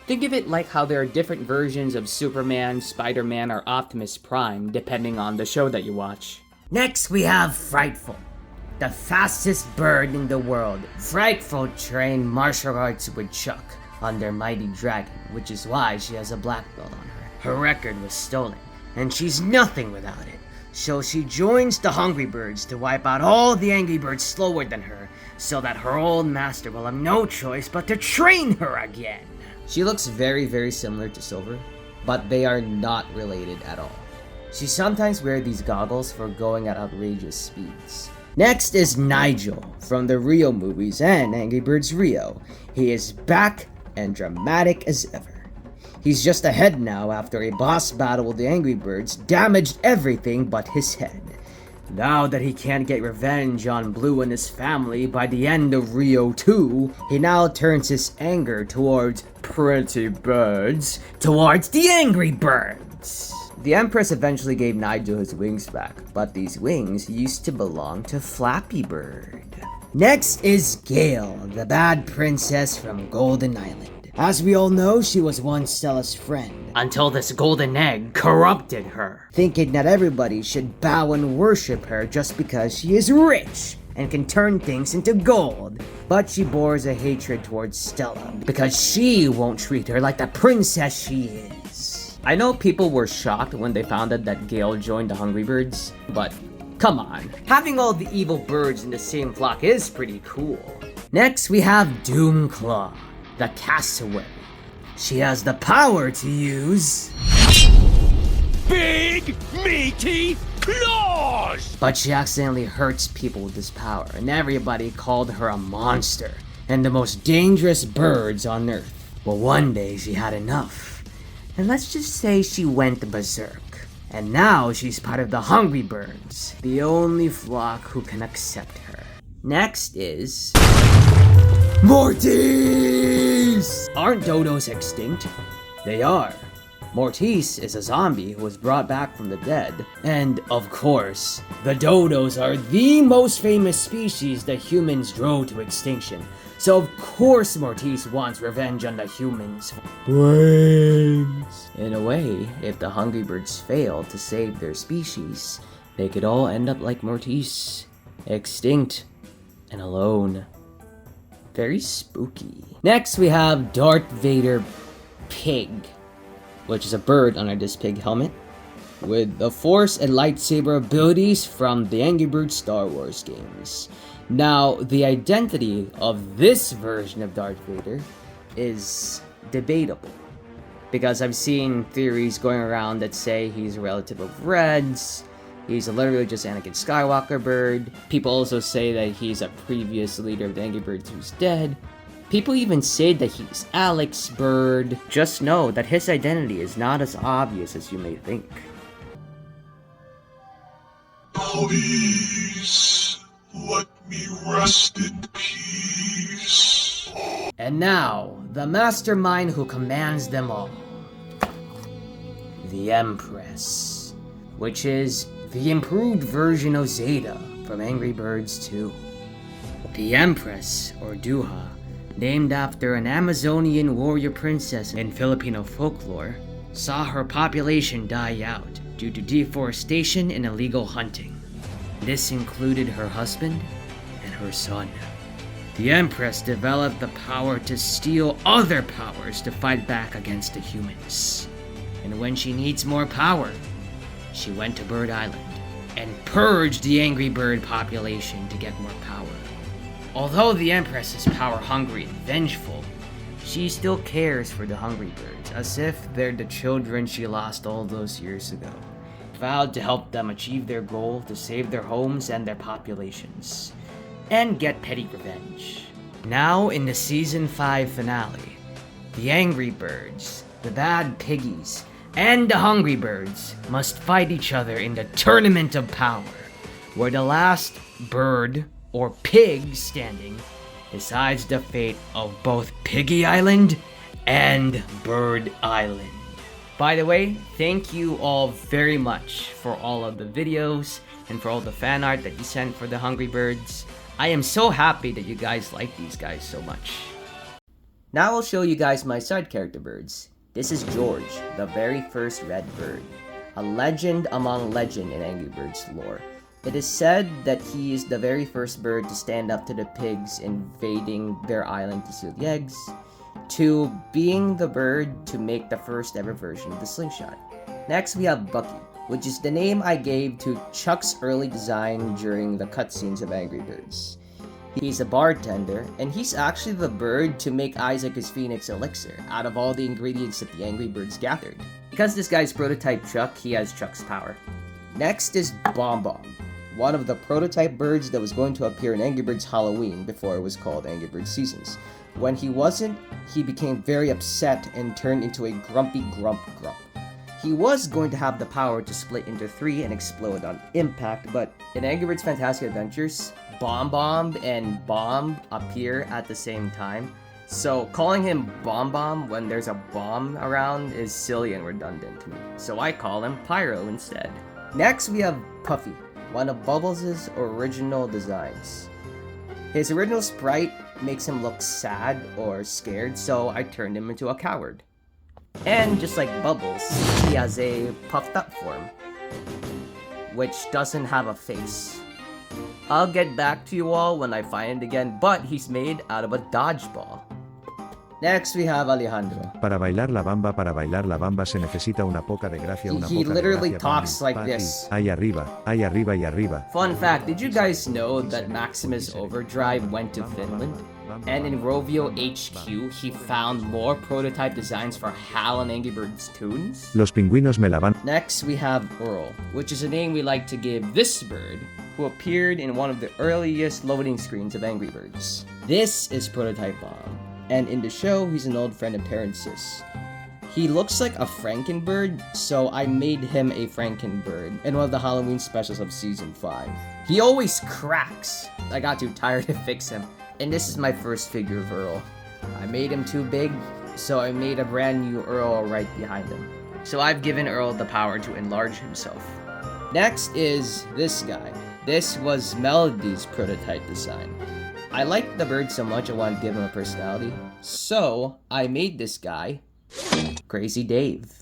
Think of it like how there are different versions of Superman, Spider-Man, or Optimus Prime depending on the show that you watch. Next we have Frightful, the fastest bird in the world. Frightful trained martial arts with Chuck on their mighty dragon, which is why she has a black belt on her. Her record was stolen, and she's nothing without it. So she joins the Hungry Birds to wipe out all the Angry Birds slower than her, so that her old master will have no choice but to train her again. She looks very, very similar to Silver, but they are not related at all. She sometimes wears these goggles for going at outrageous speeds. Next is Nigel from the Rio movies and Angry Birds Rio. He is back and dramatic as ever. He's just ahead now after a boss battle with the Angry Birds damaged everything but his head. Now that he can't get revenge on Blue and his family by the end of Rio 2, he now turns his anger towards pretty birds, towards the Angry Birds. The Empress eventually gave Nigel his wings back, but these wings used to belong to Flappy Bird. Next is Gale, the bad princess from Golden Island. As we all know, she was once Stella's friend, until this golden egg corrupted her, thinking that everybody should bow and worship her just because she is rich and can turn things into gold. But she bores a hatred towards Stella because she won't treat her like the princess she is. I know people were shocked when they found out that Gale joined the Hungry Birds, but come on, having all the evil birds in the same flock is pretty cool. Next we have Doomclaw, the cassowary. She has the power to use Big, meaty claws! But she accidentally hurts people with this power, and everybody called her a monster and the most dangerous birds on Earth. Well, one day she had enough, and let's just say she went berserk. And now she's part of the Hungry Birds, the only flock who can accept her. Next is Mortis! Aren't dodos extinct? They are. Mortis is a zombie who was brought back from the dead. And, of course, the dodos are the most famous species the humans drove to extinction. So of course Mortis wants revenge on the humans. Brains! In a way, if the Hungry Birds fail to save their species, they could all end up like Mortis. Extinct and alone. Very spooky. Next we have Darth Vader Pig, which is a bird under this pig helmet, with the Force and lightsaber abilities from the Angry Birds Star Wars games. Now, the identity of this version of Darth Vader is debatable, because I've seen theories going around that say he's a relative of Red's, he's literally just Anakin Skywalker bird. People also say that he's a previous leader of the Angry Birds who's dead. People even say that he's Alex Bird. Just know that his identity is not as obvious as you may think. Please, let me rest in peace. And now, the mastermind who commands them all. The Empress, which is the improved version of Zeta from Angry Birds 2. The Empress, or Duha, named after an Amazonian warrior princess in Filipino folklore, saw her population die out due to deforestation and illegal hunting. This included her husband and her son. The Empress developed the power to steal other powers to fight back against the humans. And when she needs more power, she went to Bird Island and purged the Angry Bird population to get more power. Although the Empress is power-hungry and vengeful, she still cares for the Hungry Birds, as if they're the children she lost all those years ago. Vowed to help them achieve their goal to save their homes and their populations, and get petty revenge. Now in the Season 5 finale, the Angry Birds, the bad Piggies, and the Hungry Birds must fight each other in the Tournament of Power, where the last bird or pig standing decides the fate of both Piggy Island and Bird Island. By the way, thank you all very much for all of the videos and for all the fan art that you sent for the Hungry Birds. I am so happy that you guys like these guys so much. Now I'll show you guys my side character birds. This is George, the very first red bird, a legend among legend in Angry Birds lore. It is said that he is the very first bird to stand up to the pigs invading their island to steal the eggs, to being the bird to make the first ever version of the slingshot. Next we have Bucky, which is the name I gave to Chuck's early design during the cutscenes of Angry Birds. He's a bartender, and he's actually the bird to make Isaac his Phoenix Elixir out of all the ingredients that the Angry Birds gathered. Because this guy's prototype Chuck, he has Chuck's power. Next is Bomb Bomb, one of the prototype birds that was going to appear in Angry Birds Halloween before it was called Angry Birds Seasons. When he wasn't, he became very upset and turned into a grumpy grump. He was going to have the power to split into 3 and explode on impact, but in Angry Birds Fantastic Adventures, Bomb Bomb and Bomb appear at the same time. So calling him Bomb Bomb when there's a bomb around is silly and redundant to me. So I call him Pyro instead. Next we have Puffy, one of Bubbles' original designs. His original sprite makes him look sad or scared, so I turned him into a coward. And just like Bubbles, he has a puffed up form, which doesn't have a face. I'll get back to you all when I find it again, but he's made out of a dodgeball. Next we have Alejandro. Para bailar la bamba se necesita una poca de gracia, una He poca de literally gracia, talks like Patty. this. Ay arriba y arriba. Fun fact, did you guys know that Maximus Overdrive went to Finland? And in Rovio HQ, he found more prototype designs for HAL and Angry Birds tunes? Los pingüinos me la van. Next, we have Earl, which is a name we like to give this bird, who appeared in one of the earliest loading screens of Angry Birds. This is Prototype Bomb, and in the show, he's an old friend of Terrence's. He looks like a Frankenbird, so I made him a Frankenbird in one of the Halloween specials of Season 5. He always cracks. I got too tired to fix him. And this is my first figure of Earl. I made him too big, so I made a brand new Earl right behind him. So I've given Earl the power to enlarge himself. Next is this guy. This was Melody's prototype design. I liked the bird so much I wanted to give him a personality, so I made this guy Crazy Dave.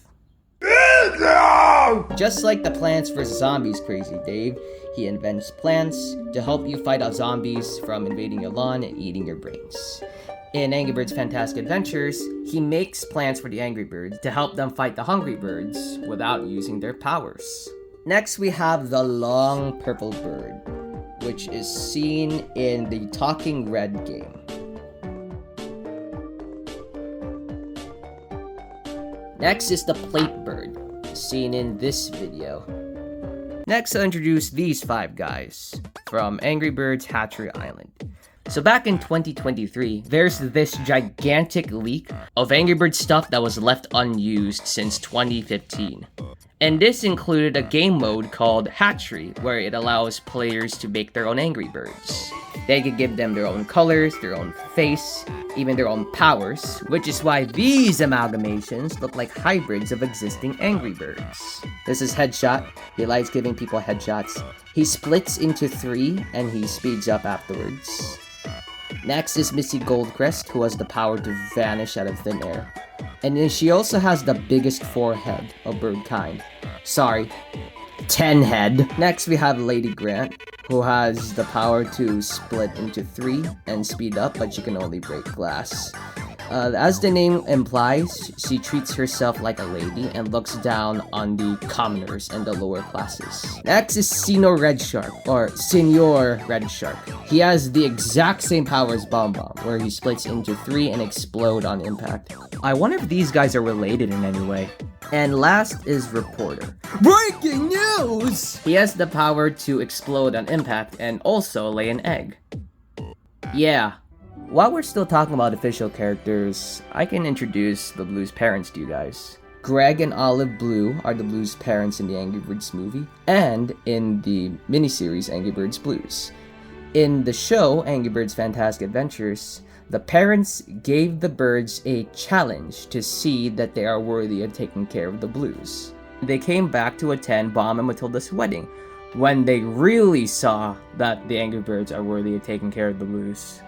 Just like the Plants vs. Zombies Crazy Dave, he invents plants to help you fight off zombies from invading your lawn and eating your brains. In Angry Birds Fantastic Adventures, he makes plants for the Angry Birds to help them fight the Hungry Birds without using their powers. Next, we have the Long Purple Bird, which is seen in the Talking Red game. Next is the Plate Bird, seen in this video. Next, I'll introduce these 5 guys from Angry Birds Hatchery Island. So back in 2023, there's this gigantic leak of Angry Birds stuff that was left unused since 2015. And this included a game mode called Hatchery, where it allows players to make their own Angry Birds. They could give them their own colors, their own face, even their own powers, which is why these amalgamations look like hybrids of existing Angry Birds. This is Headshot. He likes giving people headshots. He splits into 3 and he speeds up afterwards. Next is Missy Goldcrest, who has the power to vanish out of thin air. And then she also has the biggest forehead of bird kind. Sorry, 10 head. Next we have Lady Grant, who has the power to split into 3 and speed up, but she can only break glass. As the name implies, she treats herself like a lady and looks down on the commoners and the lower classes. Next is Sino Red Shark, or Senor Red Shark. He has the exact same power as Bomb Bomb, where he splits into 3 and explode on impact. I wonder if these guys are related in any way. And last is Reporter. Breaking news! He has the power to explode on impact and also lay an egg. Yeah. While we're still talking about official characters, I can introduce the Blue's parents to you guys. Greg and Olive Blue are the Blue's parents in the Angry Birds movie, and in the miniseries Angry Birds Blues. In the show, Angry Birds Fantastic Adventures, the parents gave the birds a challenge to see that they are worthy of taking care of the Blues. They came back to attend Bomb and Matilda's wedding, when they really saw that the Angry Birds are worthy of taking care of the Blues.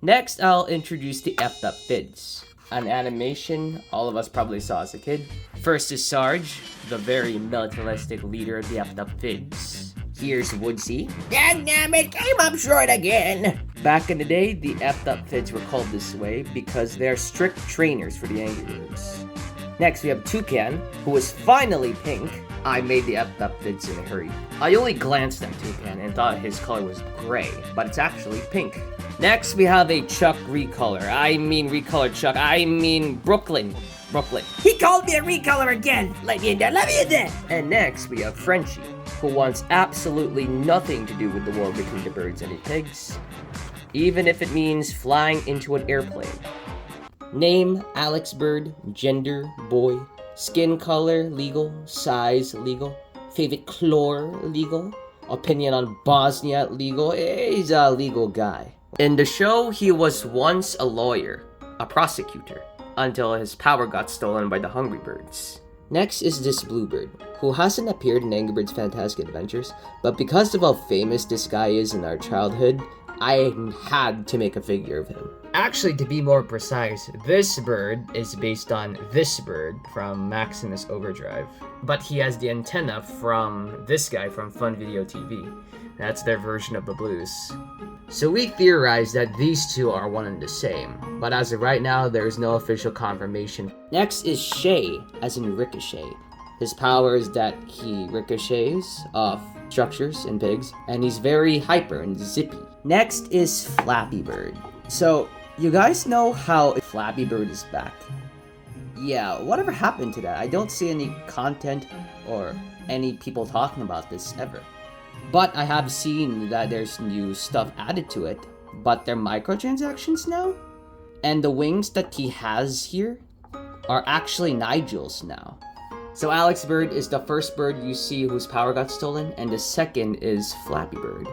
Next, I'll introduce the Effed Up Fids, an animation all of us probably saw as a kid. First is Sarge, the very militaristic leader of the Effed Up Fids. Here's Woodsy. Dynamite came up short again. Back in the day, the Effed Up Fids were called this way because they're strict trainers for the Angry Birds. Next, we have Toucan, who is finally pink. I made the Effed Up Fids in a hurry. I only glanced at Toucan and thought his color was gray, but it's actually pink. Next, we have a Chuck recolor. I mean Brooklyn. He called me a recolor again. Let me in there. And next, we have Frenchie, who wants absolutely nothing to do with the war between the birds and the pigs, even if it means flying into an airplane. Name, Alex Bird. Gender, boy. Skin color, legal. Size, legal. Favorite chlor, legal. Opinion on Bosnia, legal. He's a legal guy. In the show, he was once a lawyer, a prosecutor, until his power got stolen by the Hungry Birds. Next is this Bluebird, who hasn't appeared in Angry Birds Fantastic Adventures, but because of how famous this guy is in our childhood, I had to make a figure of him. Actually, to be more precise, this bird is based on this bird from Maximus Overdrive, but he has the antenna from this guy from Fun Video TV. That's their version of the Blues. So we theorized that these two are one and the same, but as of right now, there is no official confirmation. Next is Shay, as in Ricochet. His power is that he ricochets off structures and pigs, and he's very hyper and zippy. Next is Flappy Bird. So, you guys know how Flappy Bird is back? Yeah, whatever happened to that? I don't see any content or any people talking about this ever. But I have seen that there's new stuff added to it, but they're microtransactions now? And the wings that he has here are actually Nigel's now. So Alex Bird is the first bird you see whose power got stolen, and the second is Flappy Bird.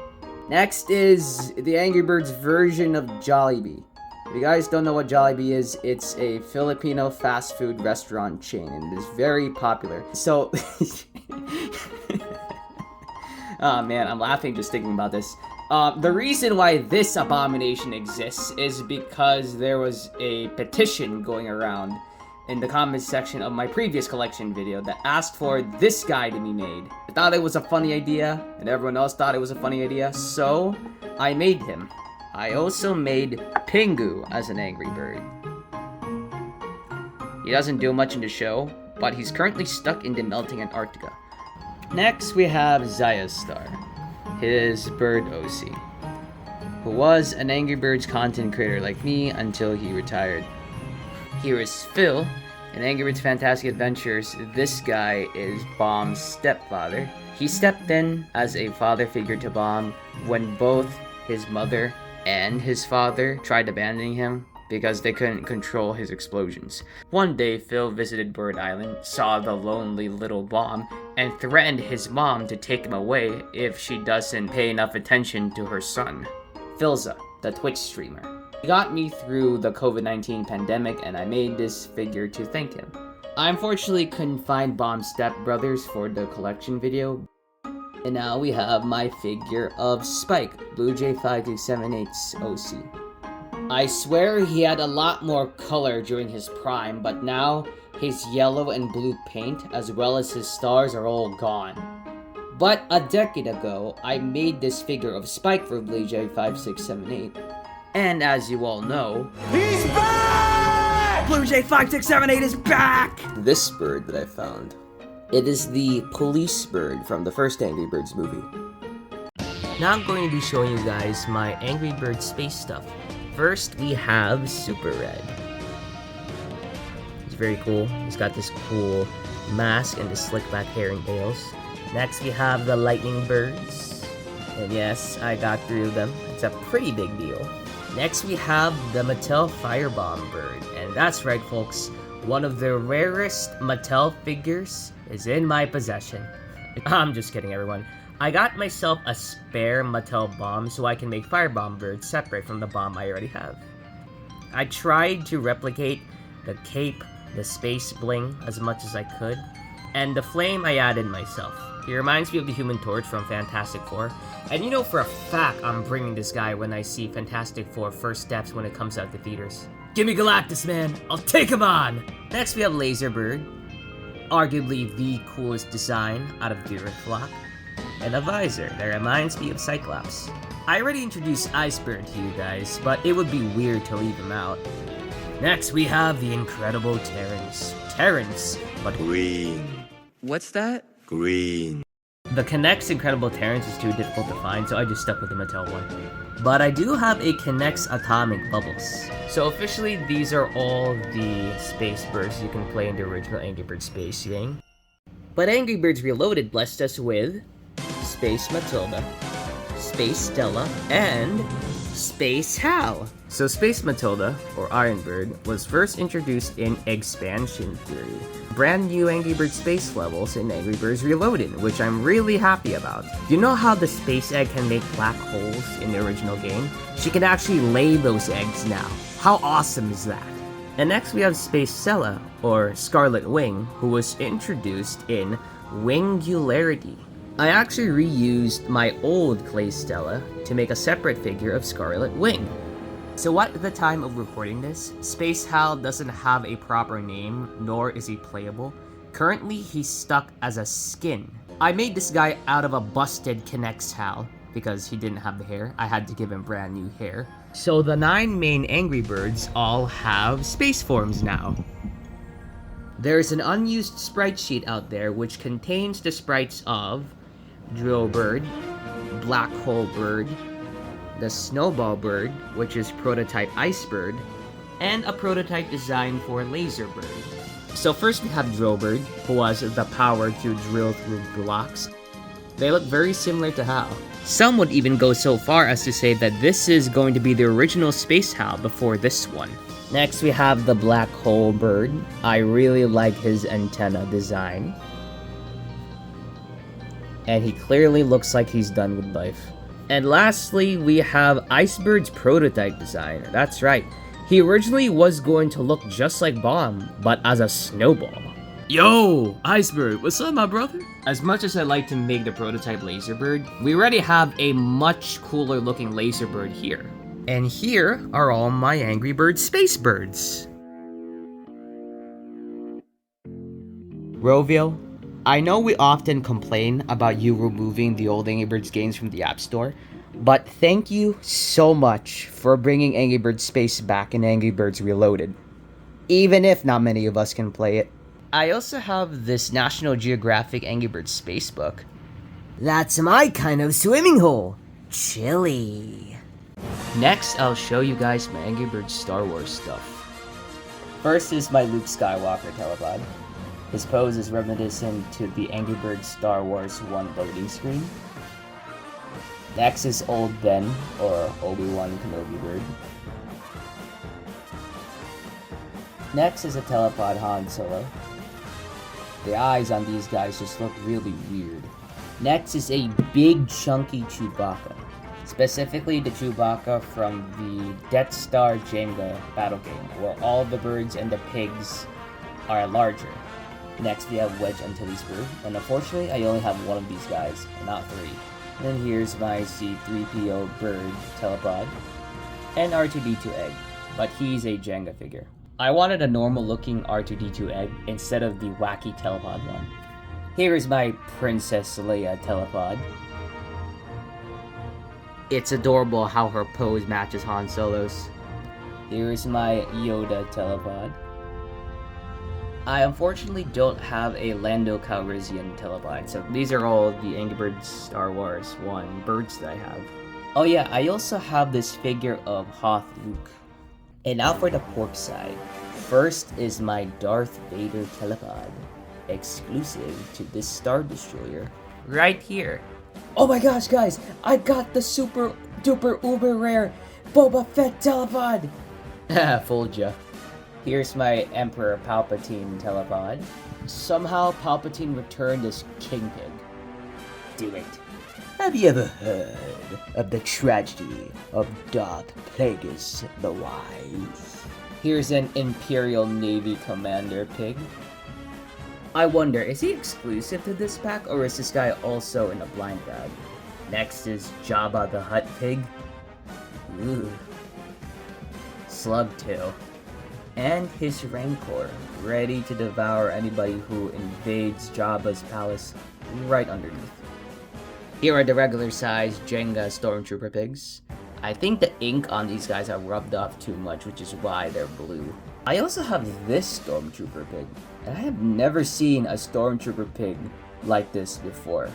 Next is the Angry Birds version of Jollibee. If you guys don't know what Jollibee is, it's a Filipino fast food restaurant chain, and it is very popular. So, oh man, I'm laughing just thinking about this. The reason why this abomination exists is because there was a petition going around in the comments section of my previous collection video that asked for this guy to be made. I thought it was a funny idea, and everyone else thought it was a funny idea, so I made him. I also made Pingu as an Angry Bird. He doesn't do much in the show, but he's currently stuck in the melting Antarctica. Next, we have Zayastar, his bird OC, who was an Angry Birds content creator like me until he retired. Here is Phil. In Angry Birds Fantastic Adventures, this guy is Bomb's stepfather. He stepped in as a father figure to Bomb when both his mother and his father tried abandoning him because they couldn't control his explosions. One day, Phil visited Bird Island, saw the lonely little bomb, and threatened his mom to take him away if she doesn't pay enough attention to her son. Philza, the Twitch streamer. He got me through the COVID-19 pandemic, and I made this figure to thank him. I unfortunately couldn't find Bomb's stepbrothers for the collection video. And now we have my figure of Spike, BlueJ5678's OC. I swear he had a lot more color during his prime, but now his yellow and blue paint as well as his stars are all gone. But a decade ago, I made this figure of Spike for BlueJ5678. And as you all know, He's back! BlueJ5678 is back! This bird that I found. It is the police bird from the first Angry Birds movie. Now I'm going to be showing you guys my Angry Birds space stuff. First, we have Super Red. He's very cool. He's got this cool mask and the slick back hair and tails. Next, we have the Lightning Birds. And yes, I got 3 of them. It's a pretty big deal. Next, we have the Mattel Firebomb Bird. And that's right, folks. One of the rarest Mattel figures is in my possession. I'm just kidding, everyone. I got myself a spare Mattel bomb so I can make Firebomb Birds separate from the bomb I already have. I tried to replicate the cape, the space bling as much as I could, and the flame I added myself. He reminds me of the Human Torch from Fantastic Four, and you know for a fact I'm bringing this guy when I see Fantastic Four First Steps when it comes out to theaters. Give me Galactus, man! I'll take him on! Next we have Laserbird, arguably the coolest design out of the Earth Flock, and a visor that reminds me of Cyclops. I already introduced Iceberg to you guys, but it would be weird to leave him out. Next we have the incredible Terrence. Terrence, but Green. What's that? Green. the Kinect's Incredible Terrence is too difficult to find, so I just stuck with the Mattel one. But I do have a Kinect's Atomic Bubbles. So officially, these are all the Space Birds you can play in the original Angry Birds Space game. But Angry Birds Reloaded blessed us with Space Matilda, Space Stella, and Space Hal. So Space Matilda, or Iron Bird, was first introduced in Expansion Theory, brand new Angry Birds space levels in Angry Birds Reloaded, which I'm really happy about. You know how the space egg can make black holes in the original game? She can actually lay those eggs now. How awesome is that? And next we have Space Stella, or Scarlet Wing, who was introduced in Wingularity. I actually reused my old clay Stella to make a separate figure of Scarlet Wing. So at the time of recording this, Space Hal doesn't have a proper name, nor is he playable. Currently, he's stuck as a skin. I made this guy out of a busted Kinect's Hal, because he didn't have the hair. I had to give him brand new hair. So the 9 main Angry Birds all have space forms now. There's an unused sprite sheet out there which contains the sprites of Drill Bird, Black Hole Bird, the Snowball Bird, which is prototype Ice Bird, and a prototype design for Laser Bird. So first we have Drill Bird, who has the power to drill through blocks. They look very similar to Hal. Some would even go so far as to say that this is going to be the original Space Hal before this one. Next we have the Black Hole Bird. I really like his antenna design. And he clearly looks like he's done with life. And lastly, we have Icebird's prototype design. That's right. He originally was going to look just like Bomb, but as a snowball. Yo, Icebird, what's up, my brother? As much as I like to make the prototype Laserbird, we already have a much cooler looking Laserbird here. And here are all my Angry Birds Space Birds. Rovio, I know we often complain about you removing the old Angry Birds games from the App Store, but thank you so much for bringing Angry Birds Space back in Angry Birds Reloaded, even if not many of us can play it. I also have this National Geographic Angry Birds Space book. That's my kind of swimming hole. Chilly. Next, I'll show you guys my Angry Birds Star Wars stuff. First is my Luke Skywalker Telepod. His pose is reminiscent to the Angry Birds Star Wars 1 loading screen. Next is Old Ben, or Obi-Wan Kenobi Bird. Next is a Telepod Han Solo. The eyes on these guys just look really weird. Next is a big chunky Chewbacca. Specifically the Chewbacca from the Death Star Jenga battle game, where all the birds and the pigs are larger. Next we have Wedge Antilles Bird, and unfortunately I only have one of these guys, and not three. And then here's my C3PO Bird Telepod, and R2-D2 Egg, but he's a Jenga figure. I wanted a normal looking R2-D2 Egg instead of the wacky Telepod one. Here is my Princess Leia Telepod. It's adorable how her pose matches Han Solo's. Here is my Yoda Telepod. I unfortunately don't have a Lando Calrissian Telepod, so these are all the Angry Birds Star Wars 1 birds that I have. Oh yeah, I also have this figure of Hoth Luke. And now for the pork side. First is my Darth Vader Telepod, exclusive to this Star Destroyer, right here. Oh my gosh, guys, I got the super duper uber rare Boba Fett Telepod! Fooled ya. Here's my Emperor Palpatine Telepod. Somehow Palpatine returned as King Pig. Do it. Have you ever heard of the tragedy of Darth Plagueis the Wise? Here's an Imperial Navy Commander Pig. I wonder, is he exclusive to this pack, or is this guy also in a blind bag? Next is Jabba the Hutt Pig. Ooh. Slugtail. And his Rancor, ready to devour anybody who invades Jabba's palace right underneath. Here are the regular size Jenga Stormtrooper pigs. I think the ink on these guys are rubbed off too much, which is why they're blue. I also have this Stormtrooper pig, and I have never seen a Stormtrooper pig like this before,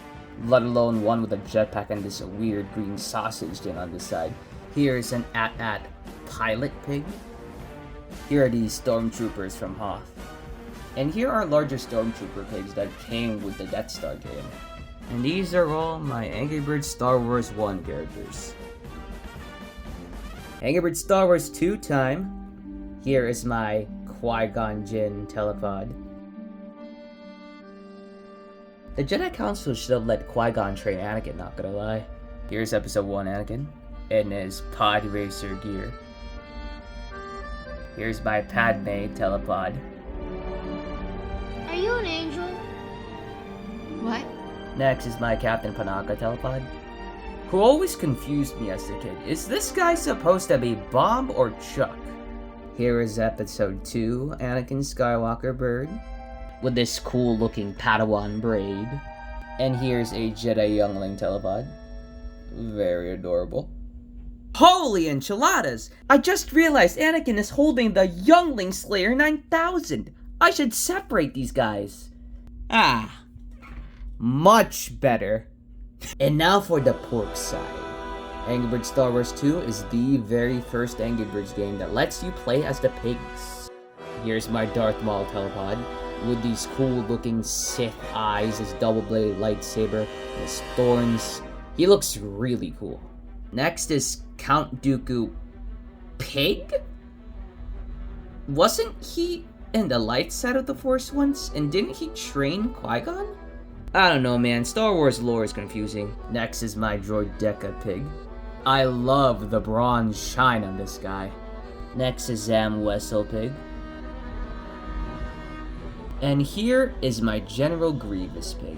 let alone one with a jetpack and this weird green sausage thing on the side. Here's an AT-AT pilot pig. Here are these Stormtroopers from Hoth. And here are larger Stormtrooper pigs that came with the Death Star game. And these are all my Angry Birds Star Wars 1 characters. Angry Birds Star Wars 2 time. Here is my Qui-Gon Jinn Telepod. The Jedi Council should have let Qui-Gon train Anakin, not gonna lie. Here's Episode 1 Anakin in his Pod Racer gear. Here's my Padme Telepod. Are you an angel? What? Next is my Captain Panaka Telepod, who always confused me as a kid. Is this guy supposed to be Bob or Chuck? Here is Episode 2 Anakin Skywalker Bird, with this cool looking Padawan braid. And here's a Jedi Youngling Telepod. Very adorable. Holy enchiladas! I just realized Anakin is holding the Youngling Slayer 9000! I should separate these guys. Ah, much better. And now for the pork side. Angry Birds Star Wars 2 is the very first Angry Birds game that lets you play as the pigs. Here's my Darth Maul Telepod, with these cool looking Sith eyes, his double-bladed lightsaber, and his thorns. He looks really cool. Next is Count Dooku Pig? Wasn't he in the light side of the Force once? And didn't he train Qui-Gon? I don't know, man. Star Wars lore is confusing. Next is my Droideka Pig. I love the bronze shine on this guy. Next is Zam Wessel Pig. And here is my General Grievous Pig.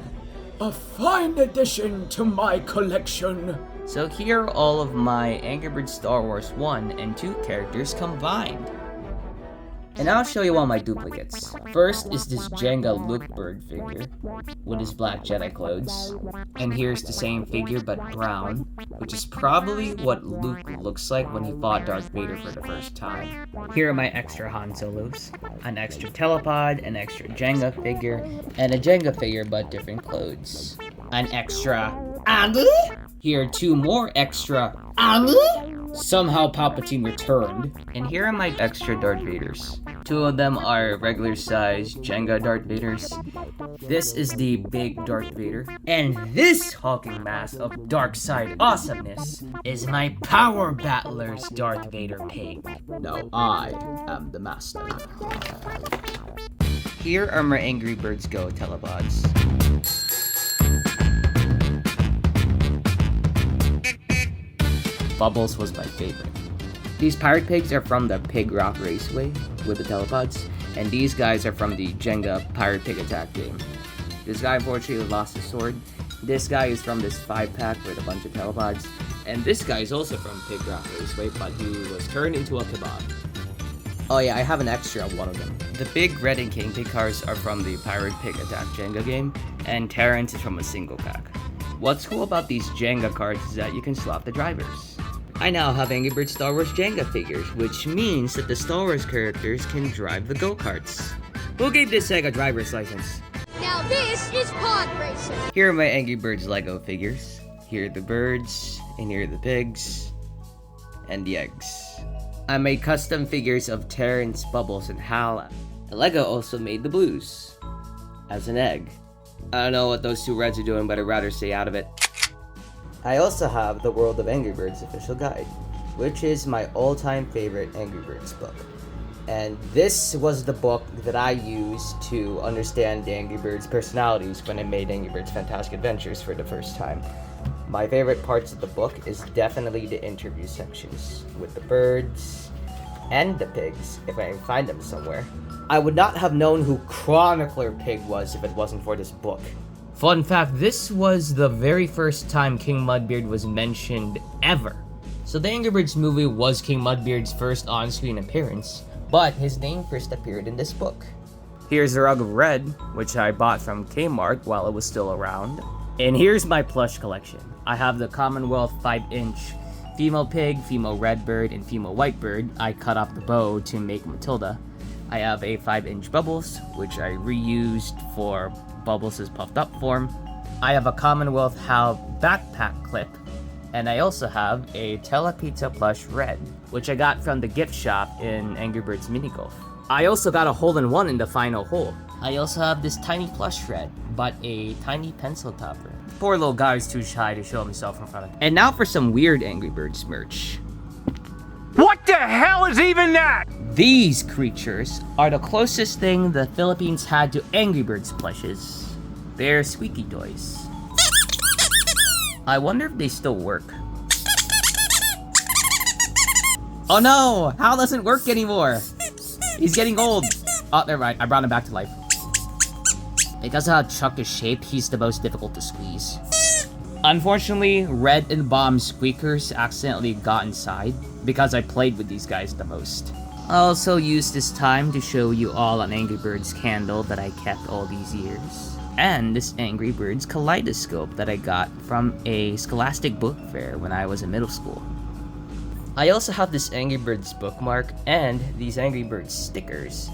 A fine addition to my collection. So here are all of my Angry Birds Star Wars 1 and 2 characters combined. And I'll show you all my duplicates. First is this Jenga Luke Bird figure with his black Jedi clothes. And here's the same figure but brown, which is probably what Luke looks like when he fought Darth Vader for the first time. Here are my extra Han Solos, an extra Telepod, an extra Jenga figure, and a Jenga figure but different clothes. An extra Andy? Here are two more extra Andy? Somehow Palpatine returned. And here are my extra Darth Vaders. Two of them are regular size Jenga Darth Vaders. This is the big Darth Vader. And this hulking mass of dark side awesomeness is my Power Battlers Darth Vader pig. Now I am the master. Here are my Angry Birds Go Telepods. Bubbles was my favorite. These pirate pigs are from the Pig Rock Raceway with the Telepods, and these guys are from the Jenga Pirate Pig Attack game. This guy unfortunately lost his sword. This guy is from this 5-pack with a bunch of Telepods, and this guy is also from Pig Rock Raceway, but he was turned into a kebab. Oh yeah, I have an extra of one of them. The big red and king pig cars are from the Pirate Pig Attack Jenga game, and Terrence is from a single pack. What's cool about these Jenga cards is that you can swap the drivers. I now have Angry Birds Star Wars Jenga figures, which means that the Star Wars characters can drive the go-karts. Who gave this Sega driver's license? Now this is pod racing. Here are my Angry Birds Lego figures. Here are the birds, and here are the pigs, and the eggs. I made custom figures of Terrence, Bubbles, and Hal. And Lego also made the blues as an egg. I don't know what those two reds are doing, but I'd rather stay out of it. I also have the World of Angry Birds official guide, which is my all-time favorite Angry Birds book. And this was the book that I used to understand the Angry Birds personalities when I made Angry Birds Fantastic Adventures for the first time. My favorite parts of the book is definitely the interview sections with the birds and the pigs, if I can find them somewhere. I would not have known who Chronicler Pig was if it wasn't for this book. Fun fact, this was the very first time King Mudbeard was mentioned ever. So the Angry Birds movie was King Mudbeard's first on-screen appearance, but his name first appeared in this book. Here's a rug of red, which I bought from Kmart while it was still around. And here's my plush collection. I have the Commonwealth 5-inch female pig, female red bird, and female white bird. I cut off the bow to make Matilda. I have a 5-inch Bubbles, which I reused for Bubbles' puffed up form. I have a Commonwealth Hal backpack clip, and I also have a Telepizza plush red, which I got from the gift shop in Angry Birds Mini Golf. I also got a hole-in-one in the final hole. I also have this tiny plush red, but a tiny pencil topper. Poor little guy is too shy to show himself in front of. And now for some weird Angry Birds merch. What the hell is even that? These creatures are the closest thing the Philippines had to Angry Birds plushes. They're squeaky toys. I wonder if they still work. Oh no! Hal doesn't work anymore! He's getting old! Oh, never mind. I brought him back to life. Because of how Chuck is shaped, he's the most difficult to squeeze. Unfortunately, Red and Bomb's squeakers accidentally got inside because I played with these guys the most. I also used this time to show you all an Angry Birds candle that I kept all these years. And this Angry Birds kaleidoscope that I got from a Scholastic book fair when I was in middle school. I also have this Angry Birds bookmark and these Angry Birds stickers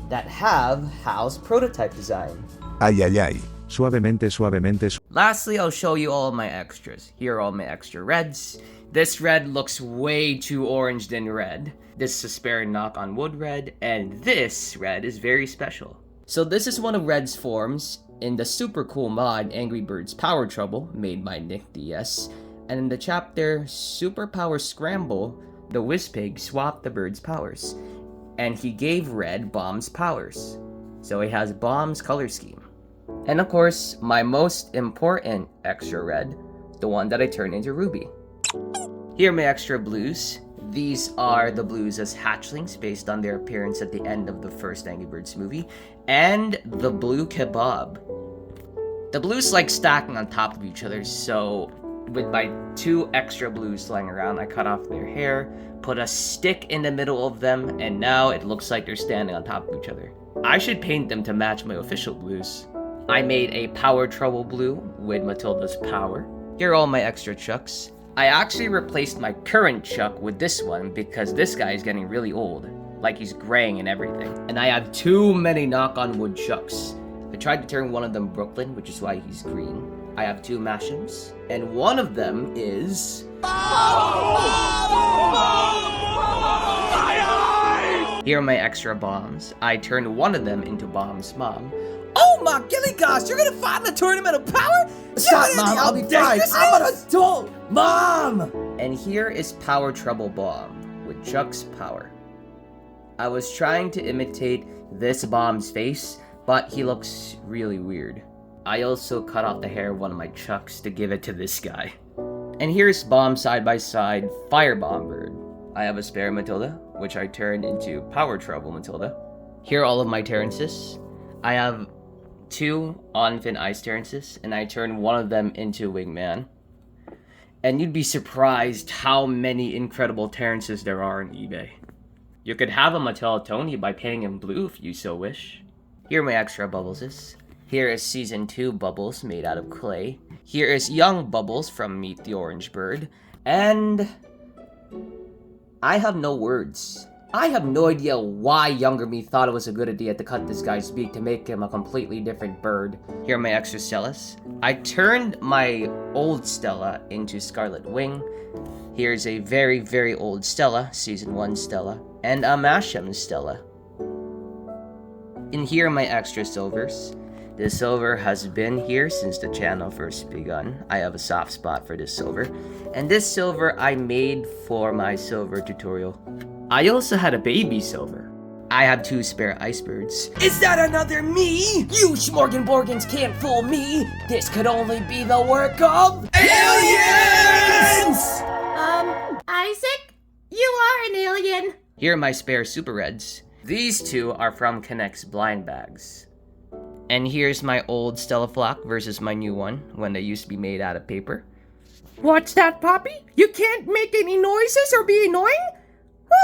that have Hal's prototype design. Ay ay ay. Suavemente, suavemente. Lastly, I'll show you all of my extras. Here are all my extra reds. This red looks way too orange than red. This is a spare knock on wood red, and this red is very special. So this is one of Red's forms in the super cool mod Angry Birds Power Trouble, made by Nick DS. And in the chapter Super Power Scramble, the Whizpig swapped the bird's powers, and he gave Red Bomb's powers. So he has Bomb's color scheme. And of course, my most important extra red, the one that I turned into Ruby. Here are my extra blues. These are the blues as hatchlings based on their appearance at the end of the first Angry Birds movie, and the blue kebab. The blues like stacking on top of each other, so with my two extra blues lying around, I cut off their hair, put a stick in the middle of them, and now it looks like they're standing on top of each other. I should paint them to match my official blues. I made a Power Trouble blue with Matilda's power. Here are all my extra Chucks. I actually replaced my current Chuck with this one because this guy is getting really old. Like he's graying and everything. And I have too many knock-on-wood Chucks. I tried to turn one of them Brooklyn, which is why he's green. I have two Mashems, and one of them is... Here are my extra bombs. I turned one of them into Bomb's mom. Oh my gilly gosh, you're gonna fight in the tournament of power? Stop, Yeah, Mom, I'll be how fine. dangerous I'm it is! Adult! Mom! And here is Power Trouble Bomb with Chuck's power. I was trying to imitate this bomb's face, but he looks really weird. I also cut off the hair of one of my Chucks to give it to this guy. And here's Bomb Side by Side Firebomb Bird. I have a spare Matilda, which I turned into Power Trouble Matilda. Here are all of my Terrances. I have 2 on-fin Ice Terrances, and I turned one of them into Wingman. And you'd be surprised how many incredible Terrances there are on eBay. You could have a Mattel Tony by painting him blue if you so wish. Here are my extra Bubbleses. Here is Season 2 Bubbles made out of clay. Here is Young Bubbles from Meet the Orange Bird. And I have no words. I have no idea why younger me thought it was a good idea to cut this guy's beak to make him a completely different bird. Here are my extra Stellas. I turned my old Stella into Scarlet Wing. Here's a very, very old Stella, Season 1 Stella, and a Mashem Stella. And here are my extra silvers. This silver has been here since the channel first begun. I have a soft spot for this silver. And this silver I made for my silver tutorial. I also had a baby silver. I have 2 spare ice birds. Is that another me? You Schmorgenborgens can't fool me! This could only be the work of aliens! Isaac? You are an alien. Here are my spare super reds. These 2 are from Connect's blind bags. And here's my old Stella Flock versus my new one, when they used to be made out of paper. What's that, Poppy? You can't make any noises or be annoying?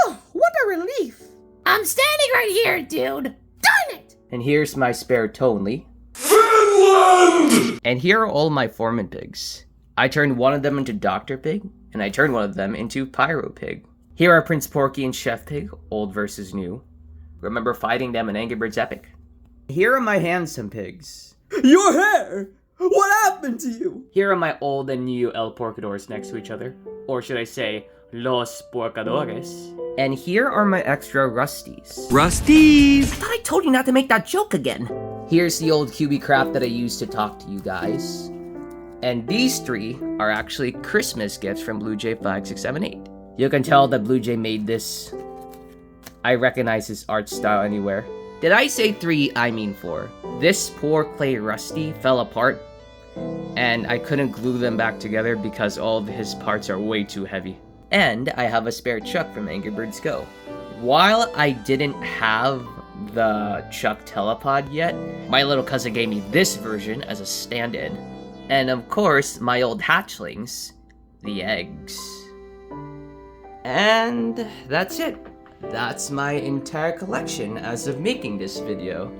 Oh, what a relief! I'm standing right here, dude. Darn it! And here's my spare Tonely. Finland! And here are all my Foreman pigs. I turned one of them into Dr. Pig, and I turned one of them into Pyro Pig. Here are Prince Porky and Chef Pig, old versus new. Remember fighting them in Angry Birds Epic. Here are my handsome pigs. Your hair! What happened to you? Here are my old and new El Porcadores next to each other. Or should I say, Los Porcadores. And here are my extra Rusties. I thought I told you not to make that joke again. Here's the old QB crap that I used to talk to you guys. And these 3 are actually Christmas gifts from BlueJ5678. You can tell that BlueJ made this. I recognize his art style anywhere. Did I say 3? I mean 4. This poor clay Rusty fell apart, and I couldn't glue them back together because all of his parts are way too heavy. And I have a spare Chuck from Angry Birds Go. While I didn't have the Chuck Telepod yet, my little cousin gave me this version as a stand-in. And of course, my old hatchlings, the eggs. And that's it. That's my entire collection as of making this video.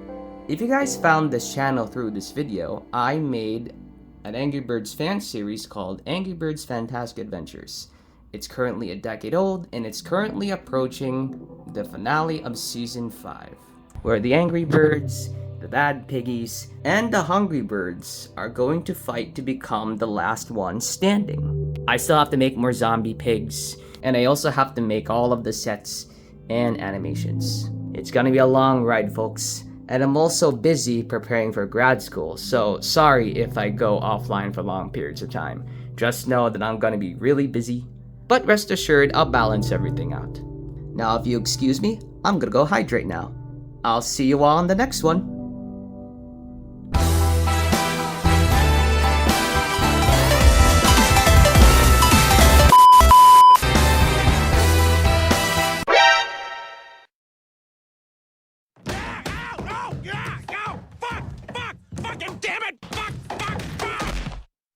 If you guys found this channel through this video, I made an Angry Birds fan series called Angry Birds Fantastic Adventures. It's currently a decade old, and it's currently approaching the finale of Season 5, where the Angry Birds, the Bad Piggies, and the Hungry Birds are going to fight to become the last one standing. I still have to make more zombie pigs, and I also have to make all of the sets and animations. It's gonna be a long ride, folks, and I'm also busy preparing for grad school, so sorry if I go offline for long periods of time. Just know that I'm gonna be really busy, but rest assured I'll balance everything out. Now if you excuse me, I'm gonna go hydrate now. I'll see you all in the next one.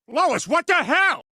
Lois, what the hell?